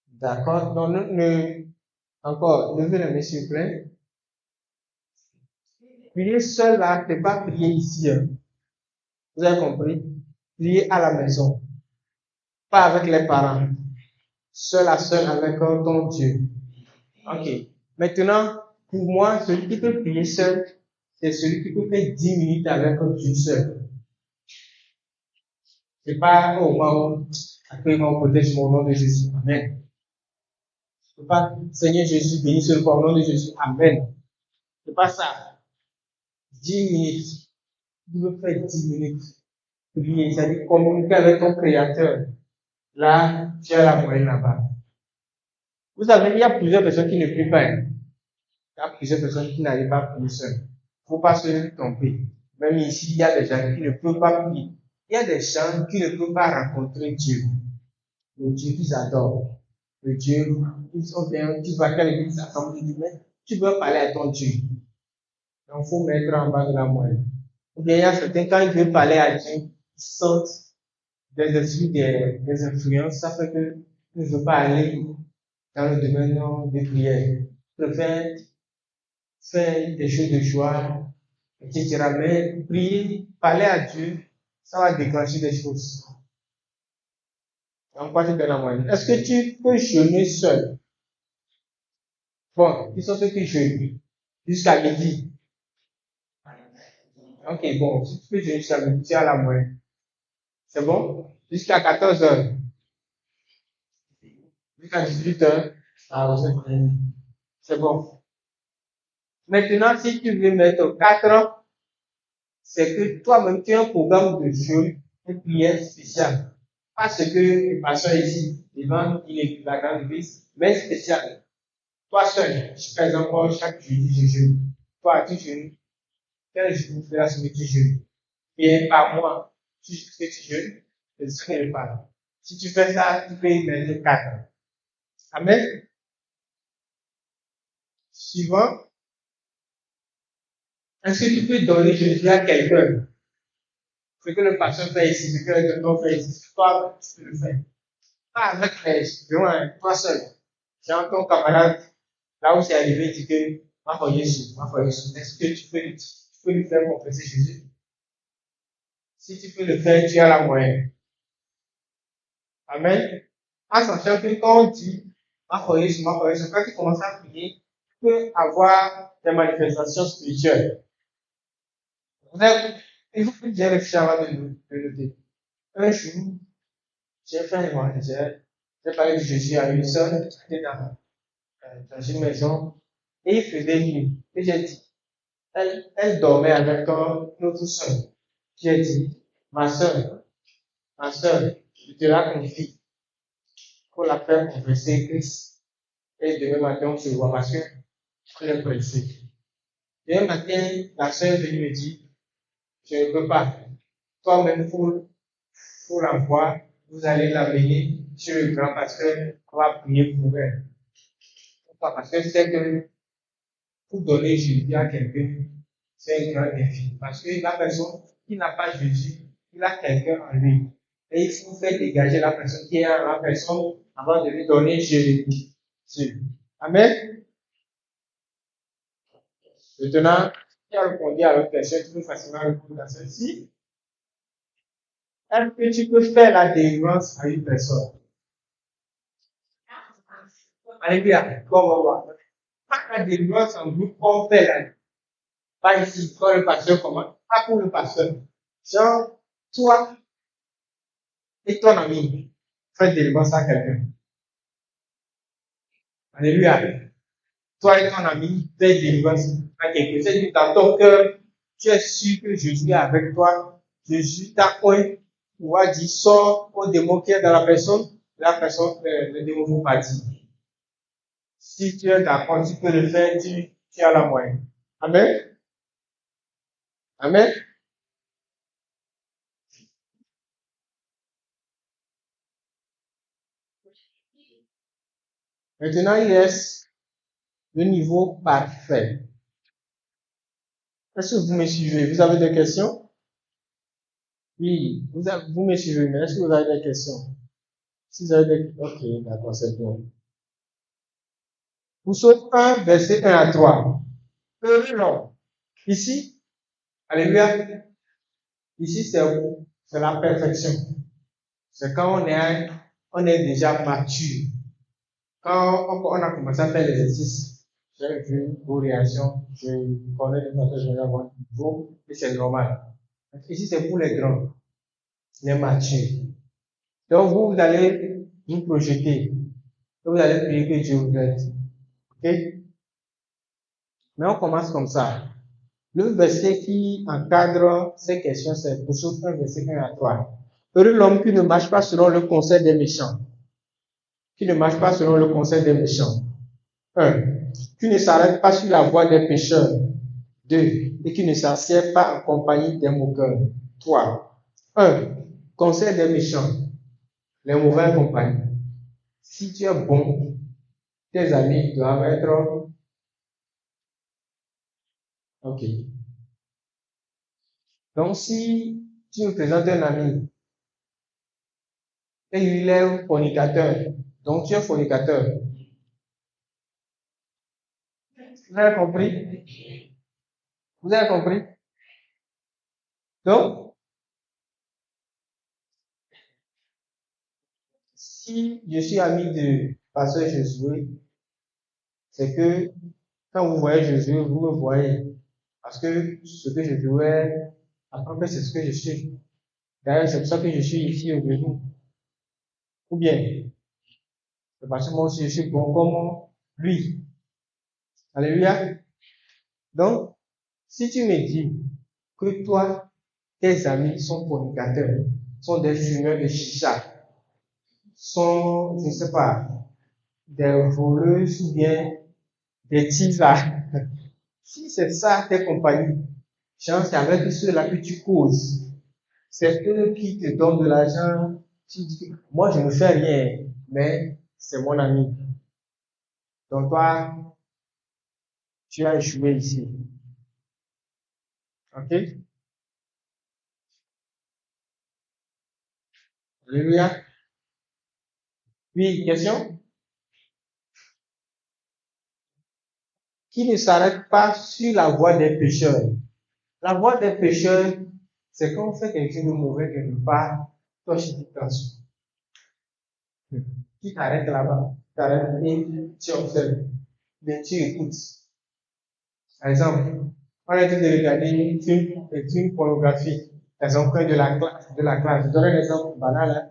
D'accord. Donc, encore, levez la main s'il vous plaît. Prier seul là, c'est pas prier ici. Hein. Vous avez compris? Prier à la maison. Pas avec les parents. Seul à seul avec ton Dieu. Ok. Maintenant, pour moi, celui qui peut prier seul, c'est celui qui peut faire 10 minutes avec Dieu seul. C'est pas, oh, maman, accueille-moi, protège mon nom de Jésus. Amen. C'est pas, Seigneur Jésus, bénis le nom de Jésus. Amen. C'est pas ça. 10 minutes. Tu veux faire 10 minutes. Prier, c'est-à-dire communiquer avec ton Créateur. Là, tu as la moyenne là-bas. Vous savez, il y a plusieurs personnes qui ne prient pas. Il y a plusieurs personnes qui n'arrivent pas à prier seules. Il ne faut pas se tromper. Même ici, il y a des gens qui ne peuvent pas prier. Il y a des gens qui ne peuvent pas rencontrer Dieu. Le Dieu qu'ils adorent. Le Dieu, ils sont bien, tu vas à l'église, tu dis, mais tu veux parler à ton Dieu. Donc, il faut mettre en bas de la moyenne. Ou bien, il y a certains, quand ils veulent parler à Dieu, ils sentent des esprits, des influences, ça fait que ils ne veulent pas aller dans le domaine de prière. Ils préfèrent faire des choses de joie, etc. Mais prier, parler à Dieu, ça va déclencher des choses. Donc, quoi tu donnes la moyenne? Est-ce que tu peux jeûner seul? Bon, qui sont ceux qui jeûnent? Jusqu'à midi. Ok, bon, si tu peux jeûner jusqu'à midi, tu as la moyenne. C'est bon? Jusqu'à 14 heures. Jusqu'à 18 heures. Ah, c'est bon. Maintenant, si tu veux mettre 4 heures, c'est que toi-même, tu as un programme de jeûne, une prière spéciale. Pas ce que le pasteur ici, devant, il est la grande église, mais spécial. Toi seul, par exemple, chaque jeudi, je jeûne. Toi, tu jeûnes. Quel jour tu fais la semaine, tu jeûnes. Et par mois, tu fais tu jeûnes, je ne serai pas. Si tu fais ça, tu peux y mettre 4. Amen. Suivant. Est-ce que tu peux donner Jésus à quelqu'un? Ce que le pasteur fait ici, ce que le docteur fait ici, toi, tu peux le faire. Pas avec les gens, toi seul. Genre ton camarade, là où c'est arrivé, il dit que, ma foi Jésus. Est-ce que tu peux lui faire confesser Jésus? Si tu peux le faire, tu as la moyenne. Amen. En sachant que quand on dit, ma foi Jésus, quand tu commences à prier, tu peux avoir des manifestations spirituelles. Il faut que tu aies réfléchi avant de noter. Un jour, j'ai fait un évangile, j'ai parlé de Jésus à une sœur qui était dans une maison, et il faisait nuit. Et j'ai dit, elle dormait avec une autre sœur. J'ai dit, ma sœur, je te la confie pour la faire confesser Christ. Et demain matin, on se voit parce que je l'ai pressé. Demain matin, la sœur est venue me dire, je ne peux pas. Toi-même, pour l'envoi, vous allez l'amener sur le grand pasteur, on va prier pour elle. Pourquoi? Parce que c'est que pour donner Jésus à quelqu'un, c'est un grand défi. Parce que la personne qui n'a pas Jésus, il a quelqu'un en lui. Et il faut faire dégager la personne qui est en la personne avant de lui donner Jésus. Amen. Maintenant, qui a répondu à l'autre question, tu peux facilement répondre à celle-ci. Est-ce que tu peux faire la délivrance à une personne? Alléluia. Comment on va? Pas la délivrance en groupe, on fait là. Pas ici, quand le pasteur commence. Pas pour le pasteur. Genre, toi et ton ami, faites délivrance à quelqu'un. Alléluia. Toi et ton ami, faites délivrance à quelqu'un. C'est-à-dire dans ton cœur, tu es sûr que Jésus est avec toi. Jésus t'a point pouvoir dire sort au démon qui est dans la personne, le démon vous partir. Si tu es d'accord, tu peux le faire, tu as la moyenne. Amen. Amen. Maintenant, il reste le niveau parfait. Est-ce que vous me suivez? Vous avez des questions? Oui, vous me suivez, mais est-ce que vous avez des questions? Si vous avez des... Ok, d'accord, c'est bon. Vous sautez 1, verset 1 à 3. Heureux l'homme. Ici, alléluia. Ici, c'est la perfection. C'est quand on est déjà mature. Quand on a commencé à faire l'exercice, j'ai vu vos réactions, je connais de façon générale votre niveau, et c'est normal. Ici, c'est pour les grands, les matures. Donc, vous allez vous projeter, et vous allez prier que Dieu vous aide. Ok? Mais on commence comme ça. Le verset qui encadre ces questions, c'est pour Proverbe 1, verset 1 à 3. Heureux l'homme qui ne marche pas selon le conseil des méchants. Qui ne marche pas selon le conseil des méchants. 1. Qui ne s'arrête pas sur la voie des pécheurs. 2. Et qui ne s'assied pas en compagnie des moqueurs. 3. 1. Conseil des méchants. Les mauvaises compagnies. Si tu es bon, tes amis doivent être... Ok. Donc, si tu me présentes un ami et il est fornicateur, donc tu es fornicateur. Vous avez compris? Vous avez compris? Donc, si je suis ami de Pasteur Josué, c'est que quand vous voyez Josué, vous me voyez. Parce que ce que Josué apprend, c'est ce que je suis. D'ailleurs, c'est pour ça que je suis ici aujourd'hui. Ou bien, c'est parce que moi aussi je suis bon comme lui. Alléluia. Donc, si tu me dis que toi, tes amis sont fornicateurs, sont des fumeurs de chicha, sont, je ne sais pas, des voleuses ou bien des tisas. Si c'est ça tes compagnies, chance avec ceux-là que tu causes, c'est eux qui te donnent de l'argent. Tu dis, moi je ne fais rien, mais c'est mon ami. Donc toi, tu as échoué ici. Ok? Alléluia. Oui, question? Qui ne s'arrête pas sur la voie des pécheurs. La voie des pécheurs, c'est quand on fait quelque chose de mauvais quelque part, toi tu t'attention. Tu t'arrêtes là-bas, tu t'arrêtes et tu observes. Mais tu écoutes. Par exemple, on est en train de regarder une film pornographie. Elles ont pris de la classe. Je donne un exemple banal. Hein.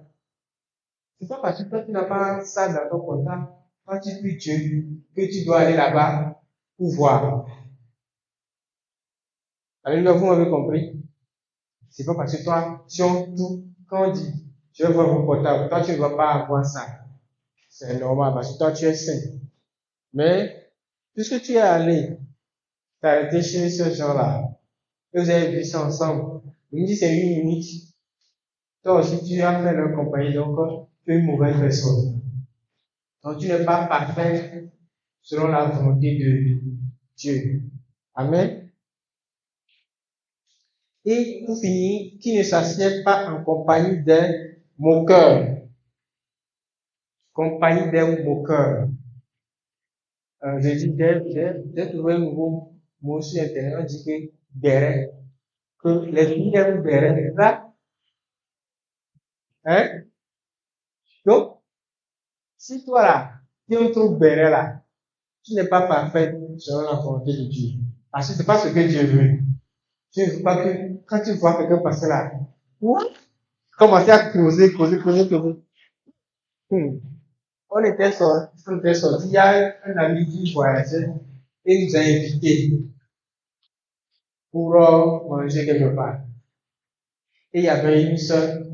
C'est pas parce que toi, tu n'as pas ça dans ton contact, quand tu pries Dieu, que tu dois aller là-bas pour voir. Alléluia, vous m'avez compris? C'est pas parce que toi, si on tout, quand on dit, je vais voir mon portable, toi, tu ne vas pas avoir ça. C'est normal parce que toi, tu es saint. Mais, puisque tu es allé, tu as été chez ce gens-là, et vous avez vu ça ensemble, il me dit c'est une minute. Toi aussi, tu as fait leur compagnie, donc tu es une mauvaise personne. Donc, tu n'es pas parfait selon la volonté de Dieu. Amen. Et pour finir, qui ne s'assied pas en compagnie des moqueurs. Compagnie des moqueurs. J'ai dit, dès trouvé un nouveau mot sur Internet, on dit que béret, que les filles aiment béret, c'est ça? Hein? Donc, si toi là, tu aimes trop béret là, tu n'es pas parfait selon la volonté de Dieu. Parce que c'est pas ce que Dieu veut. Dieu ne veut pas que, quand tu vois quelqu'un passer là, commencer à causer. On était sorti, il y a un ami qui voyageait et nous a invités pour manger quelque part. Et il y avait une soeur,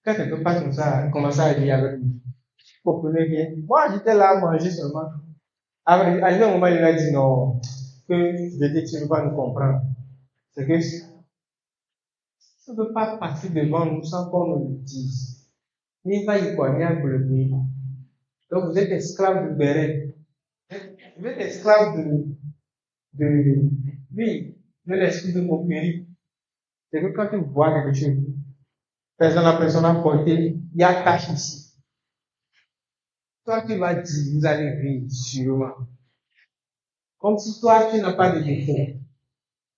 quand quelqu'un passe comme ça, commence à rire avec nous. comprenais rien. Moi, j'étais là à manger seulement. Arrivé un moment, il a dit non, que je dis, tu ne veux pas nous comprendre. C'est que ça ne peut pas passer devant nous sans qu'on nous le dise. Ni pas y quoi, ni à le bruit. Donc vous êtes esclave du béret. Vous êtes esclave oui, de l'esprit de moquerie. C'est que quand tu vois quelque chose, la personne a porté, il y a cache ici. Toi, tu vas dire, vous allez rire, sûrement. Comme si toi, tu n'as pas de défaut.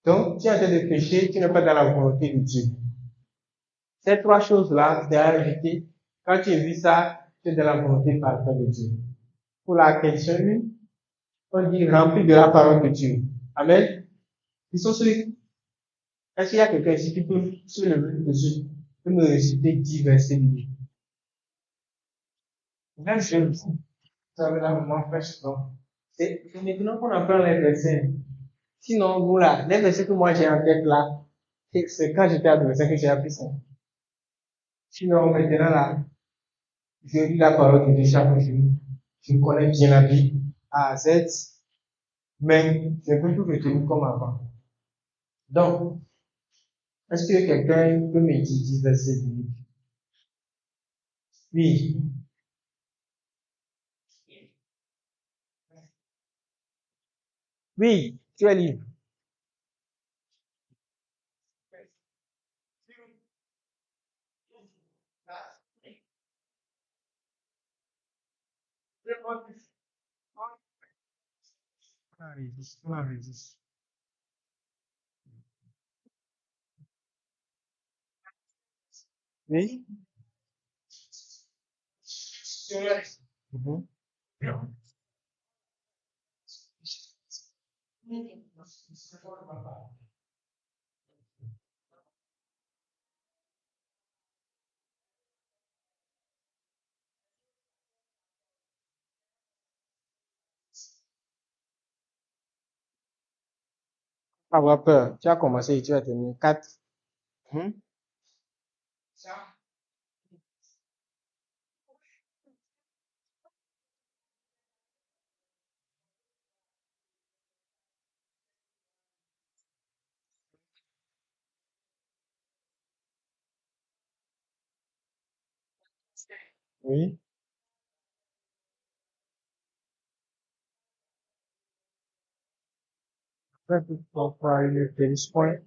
Donc, tu es en train de pécher, tu n'es pas dans la volonté de Dieu. Ces trois choses-là, c'est à éviter. Quand tu vis ça, tu es dans la volonté parfaite de Dieu. Pour la question 1, on dit rempli de la parole de Dieu. Amen. Ils sont ceux. Est-ce qu'il y a quelqu'un ici qui peut se lever dessus, peut me réciter 10 versets bibliques? Même je vous savez là, moment fraîche, non? C'est maintenant qu'on apprend les versets. Sinon, vous là, les versets que moi j'ai en tête là, c'est quand j'étais adolescent que j'ai appris ça. Sinon, maintenant là, je lis la parole de Dieu chaque jour. Je connais bien la Bible A à Z, mais je ne peux plus retenir comme avant. Donc, est-ce que quelqu'un peut me dire 10 versets bibliques? Oui. Oui, tu es libre. On la résiste. Oui. Mhm. Avoir peur. Tu as commencé et tu as terminé 4. Hmm? Oui. Après, tu vas le tennis point.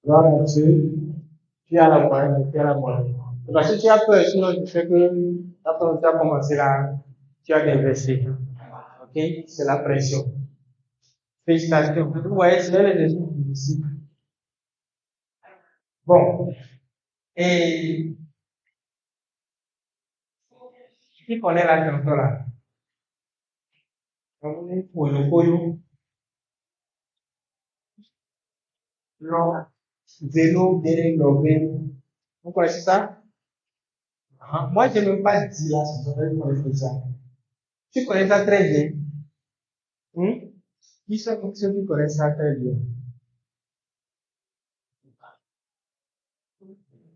Gloire à Dieu. Tu as la moyenne, tu as la moyenne. Parce que tu as peur, sinon tu fais que, quand tu as commencé là, tu as des versets. Ok? C'est la pression. Félicitations. Vous voyez, c'est les leçons difficiles. Bon. Et, qui connaît la chanson là? Pour le Koyo, non, vélo, bien lové. Vous connaissez ça? Moi, je n'ai même pas dit la chanson, vous connaissez ça. Tu connais ça très bien. Hmm? Qui sont ceux qui connaissent ça très bien?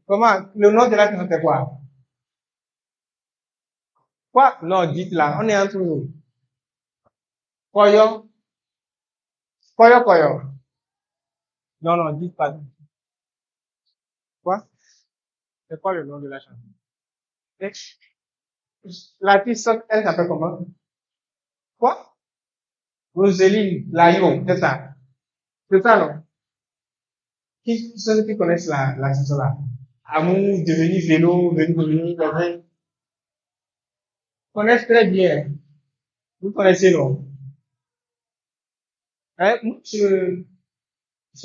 Comment? Le nom de la chanson, c'est quoi? Quoi? Non, dites là, on est entre nous. Koyo, koyo, koyo. Non, non, dites pas. Quoi? C'est quoi le nom de la chanson? Et l'artiste, elle s'appelle comment? Quoi? Roselyne Layo, c'est ça. C'est ça, non? Qui sont ceux qui connaissent la chanson là? Amour, devenu vélo, venu, devenu, connaissent très bien. Vous connaissez, non? Hein? Moi, je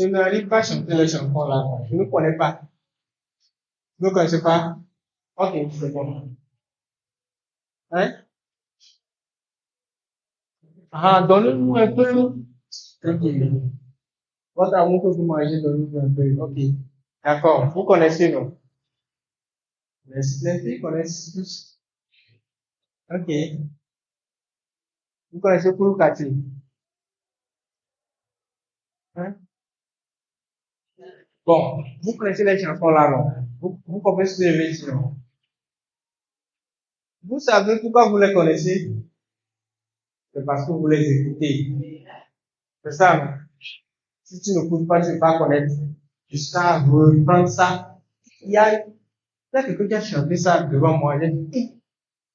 n'arrive pas à chanter les chansons là. Je ne connais pas. Vous ne connaissez pas? Ok, c'est bon. Hein? Ah, donnez-nous un peu. Ok. Votre amour que vous mangez, donnez-nous un peu. Ok. D'accord. Vous connaissez, non? Les filles connaissent tous. Ok. Vous connaissez Kourou Kati? Hein? Bon, vous connaissez les chansons là, non? Vous comprenez ce que je veux dire, non? Vous savez pourquoi vous les connaissez? C'est parce que vous les écoutez. C'est ça, non? Si tu n'écoutes pas, tu ne peux pas connaître. Jusqu'à reprendre ça. Il y a quelqu'un qui a chanté ça devant moi.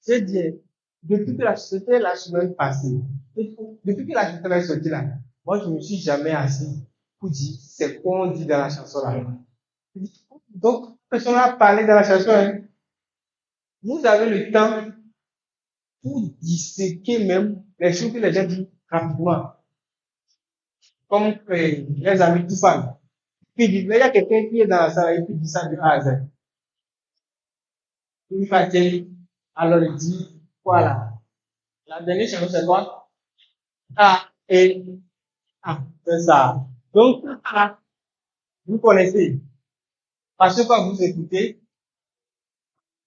J'ai dit, depuis que c'était la semaine passée, depuis que la chanson est sortie là, moi je me suis jamais assis pour dire c'est quoi on dit dans la chanson là. Donc, personne n'a parlé dans la chanson. Hein. Vous avez le temps pour disséquer même les choses que les gens disent rapidement. Comme les amis tout fan. Puis il y a quelqu'un qui est dans la salle et puis dit ça de A à Z. Une fatigué, alors il dit, voilà. La dernière chanson c'est quoi? A et A. C'est ça. Donc, A, vous connaissez. Parce que quand vous écoutez,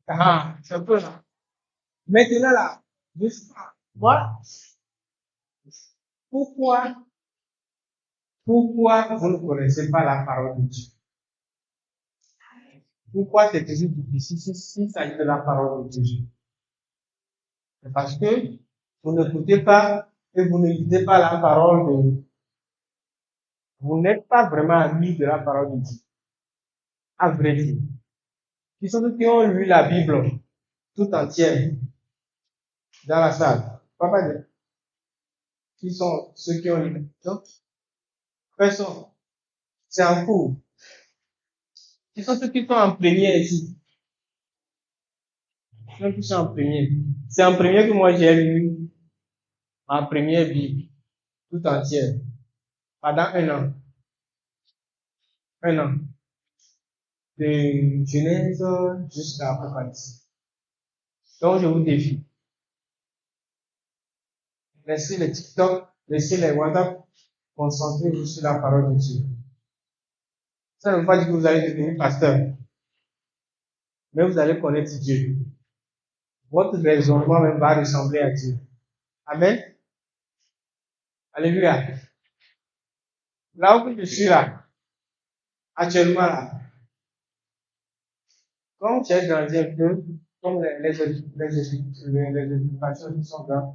c'est un peu là. Maintenant là, je sais pas. Moi, pourquoi, pourquoi vous ne connaissez pas la parole de Dieu? Pourquoi c'est toujours difficile s'il s'agit de la parole de Dieu? C'est parce que vous n'écoutez pas et vous ne lisez pas la parole de Dieu. Vous n'êtes pas vraiment ami de la parole de Dieu. À vrai dire. Qui sont ceux qui ont lu la Bible tout entière dans la salle? Papa, qui sont ceux qui ont lu? Donc, personne. C'est en cours. Qui sont ceux qui sont en première ici? Ceux qui sont en première. C'est en première que moi j'ai lu ma première Bible tout entière pendant un an. Un an. De Genèse jusqu'à Apocalypse. Donc je vous défie. Laissez les TikTok, laissez les WhatsApp, concentrez-vous sur la parole de Dieu. Ça ne veut pas dire que vous allez devenir pasteur, mais vous allez connaître Dieu. Votre raisonnement même va ressembler à Dieu. Amen. Alléluia. Là où je suis là, actuellement là, comme j'ai grandi un peu, comme les éducations qui sont là,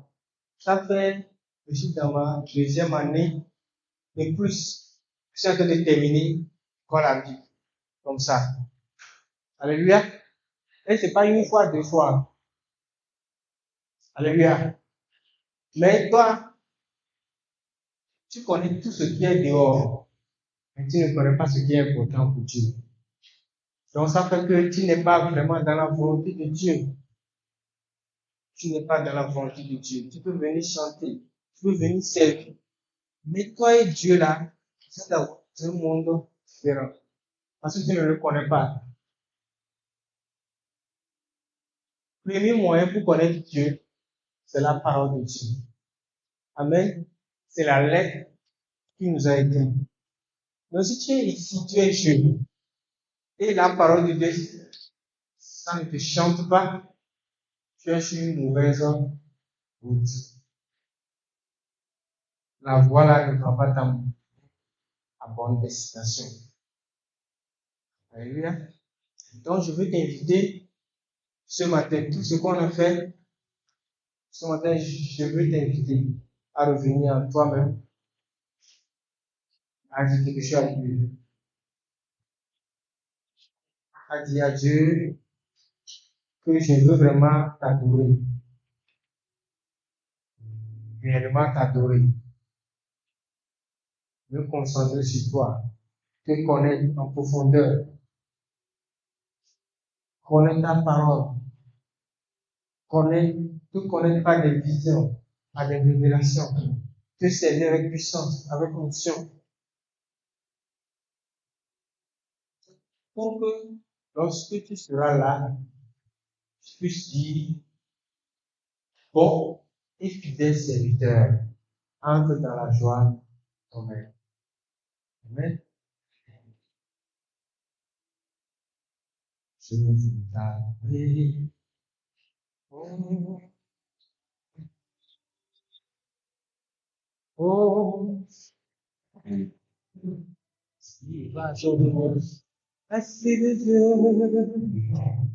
ça fait, je suis dans ma deuxième année de plus. Je suis en train de terminer quand la vie, comme ça. Alléluia. Et c'est pas une fois, deux fois. Alléluia. Mais toi, tu connais tout ce qui est dehors, mais tu ne connais pas ce qui est important pour Dieu. Donc ça fait que tu n'es pas vraiment dans la volonté de Dieu. Tu n'es pas dans la volonté de Dieu. Tu peux venir chanter, tu peux venir servir. Mais toi et Dieu là, c'est dans un monde différent. Parce que tu ne le connais pas. Premier moyen pour connaître Dieu, c'est la parole de Dieu. Amen. C'est la lettre qui nous a été. Donc si tu es ici, tu es jeune, et la parole de Dieu, ça ne te chante pas, tu es sur une mauvaise route. La voie là ne va pas t'amener à bonne destination. Alléluia. Donc je veux t'inviter ce matin, tout ce qu'on a fait, ce matin, je veux t'inviter à revenir en toi-même, à dire quelque chose à Dieu. À dire à Dieu que je veux vraiment t'adorer. Réellement t'adorer. me concentrer sur toi, te connaître en profondeur, connaître ta parole, te connaître par des visions, par des révélations, te servir avec puissance, avec onction, pour que lorsque tu seras là, tu puisses dire, bon et fidèle serviteur, entre dans la joie de ton maître. Amen. Je veux t'adorer. Oh, oh, il va sauver. Merci de Dieu.